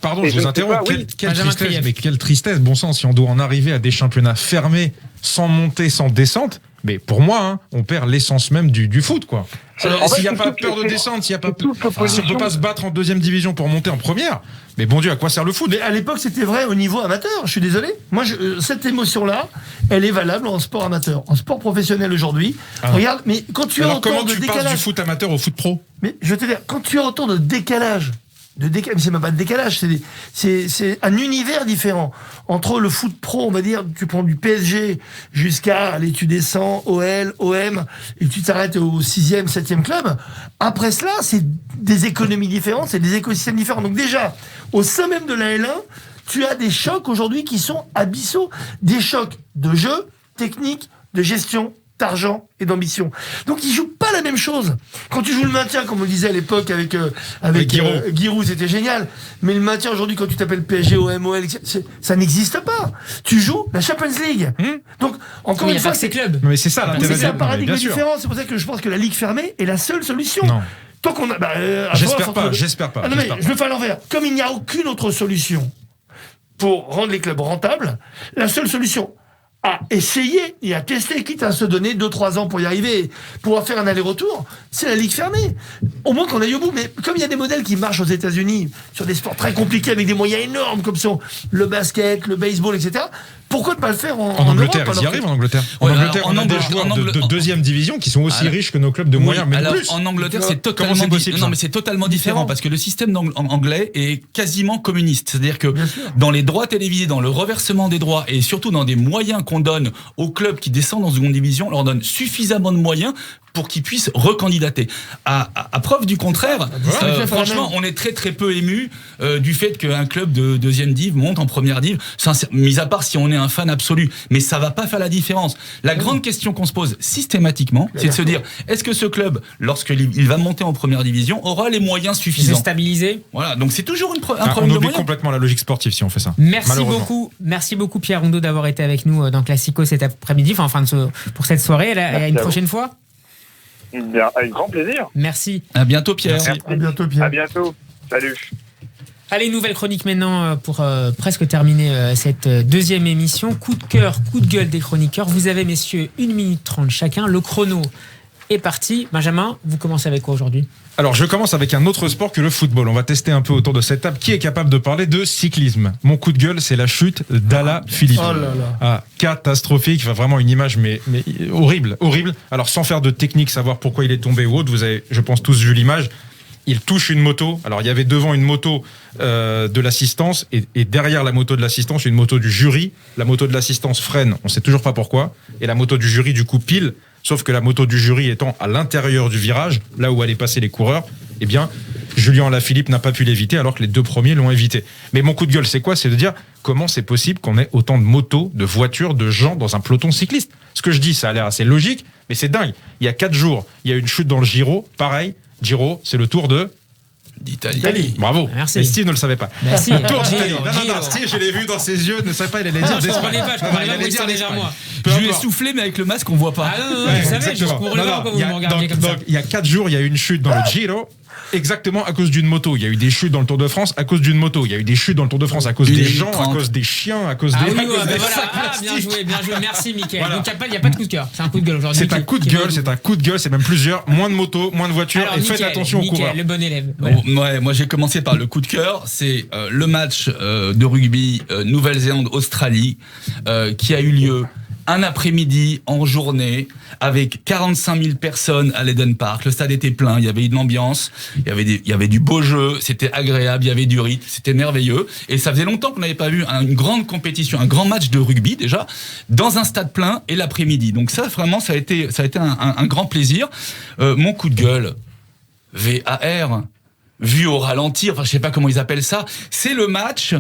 pardon, je vous interromps. Quelle tristesse, mais quelle tristesse, bon sang, si on doit en arriver à des championnats fermés, sans montée, sans descente. Mais pour moi, on perd l'essence même du foot, quoi. S'il n'y a pas peur de descente, s'il n'y a pas, si on ne peut pas se battre en deuxième division pour monter en première, mais bon Dieu, à quoi sert le foot? Mais à l'époque, c'était vrai au niveau amateur. Je suis désolé. Moi, cette émotion-là, elle est valable en sport amateur. En sport professionnel aujourd'hui, regarde. Mais quand tu as autant de décalage, comment tu passes du foot amateur au foot pro? Mais je vais te dire, quand tu as autant de décalage. Mais c'est même pas de décalage, c'est un univers différent. Entre le foot pro, on va dire, tu prends du PSG jusqu'à, allez, tu descends, OL, OM, et tu t'arrêtes au 6e, 7e club. Après cela, c'est des économies différentes, c'est des écosystèmes différents. Donc déjà, au sein même de la L1, tu as des chocs aujourd'hui qui sont abyssaux. Des chocs de jeu, technique, de gestion, d'argent et d'ambition. Donc ils jouent pas la même chose. Quand tu joues le maintien, comme on le disait à l'époque avec Giroud, c'était génial. Mais le maintien aujourd'hui, quand tu t'appelles PSG, OM, OL, ça n'existe pas. Tu joues la Champions League. Donc encore une fois, c'est clubs. Mais c'est ça l'intérêt. C'est un paradigme différent. C'est pour ça que je pense que la ligue fermée est la seule solution. Non. Tant qu'on a, j'espère pas. Non, mais je le fais à l'envers. Comme il n'y a aucune autre solution pour rendre les clubs rentables, la seule solution à essayer et à tester, quitte à se donner 2-3 ans pour y arriver, pouvoir faire un aller-retour, c'est la ligue fermée. Au moins qu'on aille au bout. Mais comme il y a des modèles qui marchent aux États-Unis sur des sports très compliqués avec des moyens énormes comme sont le basket, le baseball, etc., pourquoi ne pas le faire en Angleterre? Europe, ils y arrivent en Angleterre. En Angleterre, on a des joueurs de deuxième division qui sont aussi riches que nos clubs de moyens, mais alors, plus. En Angleterre, c'est totalement possible. Non, mais c'est totalement différent parce que le système anglais est quasiment communiste. C'est-à-dire que dans les droits télévisés, dans le reversement des droits et surtout dans des moyens qu'on donne aux clubs qui descendent en seconde division, on leur donne suffisamment de moyens pour qu'ils puissent recandidater. À preuve du contraire, franchement, on est très très peu ému du fait qu'un club de deuxième div monte en première div, mis à part si on est un fan absolu, mais ça va pas faire la différence. La grande question qu'on se pose systématiquement, c'est de se dire, est-ce que ce club, lorsqu'il va monter en première division, aura les moyens suffisants de stabiliser? Voilà, donc c'est toujours un problème on de moyens. oublie complètement la logique sportive si on fait ça. Merci beaucoup Pierre Rondeau d'avoir été avec nous dans Classico cet après-midi, pour cette soirée. À une prochaine fois. Bien, avec grand plaisir. Merci. À bientôt Pierre. Merci. À bientôt Pierre. À bientôt. Salut. Allez, nouvelle chronique maintenant pour presque terminer cette deuxième émission. Coup de cœur, coup de gueule des chroniqueurs. Vous avez, messieurs, 1 minute 30 chacun. Le chrono est parti. Benjamin, vous commencez avec quoi aujourd'hui ? Alors, je commence avec un autre sport que le football. On va tester un peu autour de cette table. Qui est capable de parler de cyclisme ? Mon coup de gueule, c'est la chute d'Alaphilippe. Oh là là. Ah, catastrophique. Enfin, vraiment une image, mais horrible. Alors, sans faire de technique, savoir pourquoi il est tombé ou autre, vous avez, je pense, tous vu l'image. Il touche une moto. Alors, il y avait devant une moto de l'assistance et derrière la moto de l'assistance, une moto du jury. La moto de l'assistance freine, on ne sait toujours pas pourquoi. Et la moto du jury, du coup, pile. Sauf que la moto du jury étant à l'intérieur du virage, là où allaient passer les coureurs, eh bien, Julien Alaphilippe n'a pas pu l'éviter alors que les deux premiers l'ont évité. Mais mon coup de gueule, c'est quoi ? C'est de dire comment c'est possible qu'on ait autant de motos, de voitures, de gens dans un peloton cycliste. Ce que je dis, ça a l'air assez logique, Mais c'est dingue. Il y a 4 jours, il y a une chute dans le Giro. Pareil, Giro, c'est le Tour d'Italie. Bravo. Merci. Et Steve ne le savait pas. Merci. Le Tour d'Italie. Giro. Non, Steve, je l'ai vu dans ses yeux, ne savait pas, il allait dire Je d'Espagne. comprenais pas, Il allait dire déjà moi. Je lui ai soufflé, mais avec le masque, on voit pas. Ah non, je savais, je pourrais voir quand vous me regardiez comme ça. Il y a 4 jours, il y a eu une chute dans le Giro. Exactement à cause d'une moto. Il y a eu des chutes dans le Tour de France à cause d'une moto. Il y a eu des chutes dans le Tour de France à cause des gens, à cause des chiens, à cause des. Oui, voilà. Bien joué. Merci, Mickaël. Voilà. Donc il n'y a pas de coup de cœur. C'est un coup de gueule aujourd'hui. C'est un coup de gueule, c'est même plusieurs. Moins de motos, moins de voitures. Alors, et faites attention aux coureurs. Le bon élève. Voilà. Ouais, moi j'ai commencé par le coup de cœur. C'est le match de rugby Nouvelle-Zélande-Australie qui a eu lieu un après-midi en journée avec 45 000 personnes à l'Eden Park. Le stade était plein, il y avait une ambiance, il y avait du beau jeu, c'était agréable, il y avait du rythme, c'était merveilleux. Et ça faisait longtemps qu'on n'avait pas vu une grande compétition, un grand match de rugby déjà, dans un stade plein et l'après-midi. Donc ça, vraiment, ça a été un grand plaisir. Mon coup de gueule, VAR. Vu au ralenti, enfin je sais pas comment ils appellent ça, c'est le match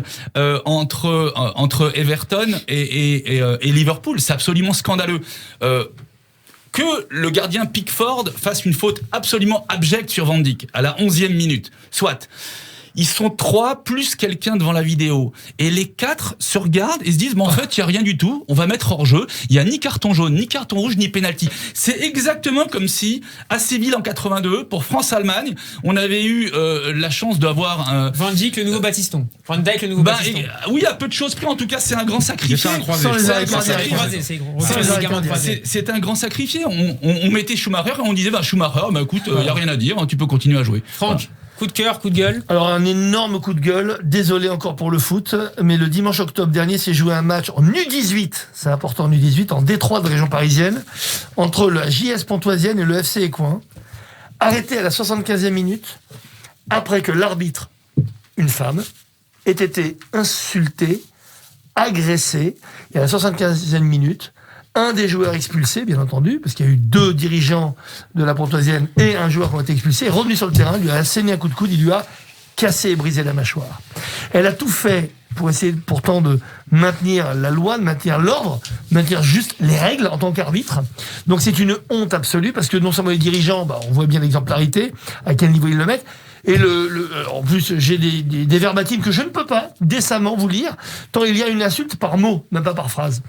entre Everton et Liverpool. C'est absolument scandaleux. Que le gardien Pickford fasse une faute absolument abjecte sur Van Dijk à la 11e minute. Soit. Ils sont 3 plus quelqu'un devant la vidéo. Et les 4 se regardent et se disent, mais en fait, il n'y a rien du tout. On va mettre hors jeu. Il n'y a ni carton jaune, ni carton rouge, ni pénalty. C'est exactement comme si, à Séville en 82, pour France-Allemagne, on avait eu la chance d'avoir un... Van Dijk, le nouveau Battiston. Van Dijk, le nouveau Battiston. Oui, à peu de choses près. En tout cas, c'est un grand sacrifice. C'est un grand sacrifié. On mettait Schumacher et on disait, Schumacher, écoute, il n'y a rien à dire. Tu peux continuer à jouer. Franck. Coup de cœur, coup de gueule. Alors un énorme coup de gueule, désolé encore pour le foot, mais le dimanche octobre dernier s'est joué un match en U18, c'est important en U18, en Détroit de région parisienne, entre la JS Pontoisienne et le FC Écouen, arrêté à la 75e minute, après que l'arbitre, une femme, ait été insultée, agressée, et à la 75e minute, un des joueurs expulsés, bien entendu, parce qu'il y a eu 2 dirigeants de la Pontoisienne et un joueur qui ont été expulsés, est revenu sur le terrain, lui a asséné un coup de coude, il lui a cassé et brisé la mâchoire. Elle a tout fait pour essayer pourtant de maintenir la loi, de maintenir l'ordre, de maintenir juste les règles en tant qu'arbitre. Donc c'est une honte absolue, parce que non seulement les dirigeants, on voit bien l'exemplarité, à quel niveau ils le mettent, et en plus, j'ai des verbatims que je ne peux pas décemment vous lire, tant il y a une insulte par mot, même pas par phrase.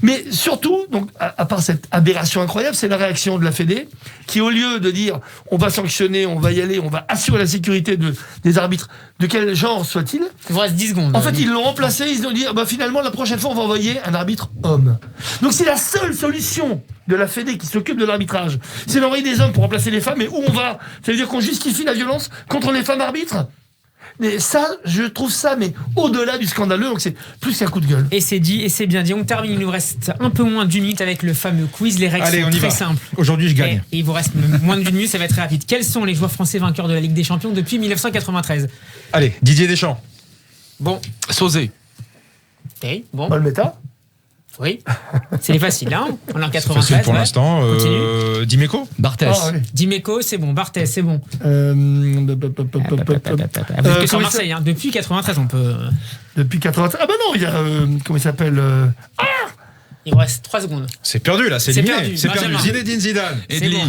Mais surtout, donc, à part cette aberration incroyable, c'est la réaction de la Fédé, qui au lieu de dire on va sanctionner, on va y aller, on va assurer la sécurité des arbitres, de quel genre soit-il. Il vous reste 10 secondes. En fait, ils l'ont remplacé, ils ont dit finalement, la prochaine fois, on va envoyer un arbitre homme. Donc c'est la seule solution de la Fédé qui s'occupe de l'arbitrage. C'est d'envoyer des hommes pour remplacer les femmes, et où on va? Ça veut dire qu'on justifie la violence contre les femmes arbitres? Mais ça, je trouve ça, mais au-delà du scandaleux, donc c'est plus qu'un coup de gueule. Et c'est dit, et c'est bien dit. On termine, il nous reste un peu moins d'une minute avec le fameux quiz. Les règles sont très simples. Aujourd'hui, je gagne. Et il vous reste moins d'une minute, ça va être très rapide. Quels sont les joueurs français vainqueurs de la Ligue des Champions depuis 1993? Allez, Didier Deschamps. Bon. Sauzé. Okay, bon. Balmeta. Oui, c'est facile, hein. On est en 93. Facile pour l'instant. Dimeco. Barthès. Oui. Dimeco, c'est bon. Barthès, c'est bon. Que sur Marseille, hein. Depuis 93, on peut. Depuis 93. Ah non, il y a comment il s'appelle Il vous reste 3 secondes. C'est perdu là, c'est éliminé. C'est perdu. Zinedine Zidane. Edli.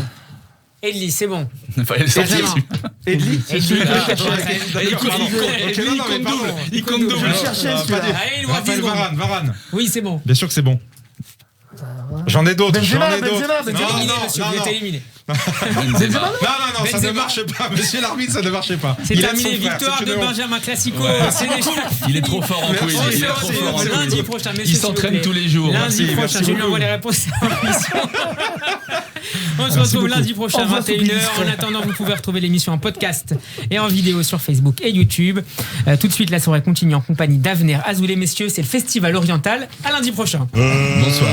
Edli, c'est bon. Il fallait le sortir. Edli. Il compte double. Je le cherchais celui-là. Allez, il vous reste 10 secondes. Varane. Oui, c'est bon. Bien sûr que c'est bon. J'en ai d'autres. Benzema. Vous êtes éliminé. Non, ça ne marche pas. Monsieur l'arbitre, ça ne marchait pas. C'est terminé. Victoire de Benjamin Classico. Il est trop fort en quiz. Lundi prochain, messieurs. Il s'entraîne tous les jours. Lundi prochain, je lui envoie les réponses à l'émission. On se retrouve lundi prochain à 21h. En attendant, vous pouvez retrouver l'émission en podcast et en vidéo sur Facebook et YouTube. Tout de suite, la soirée continue en compagnie d'Avenir Azoulay. Messieurs, c'est le Festival Oriental. À lundi prochain. Bonsoir.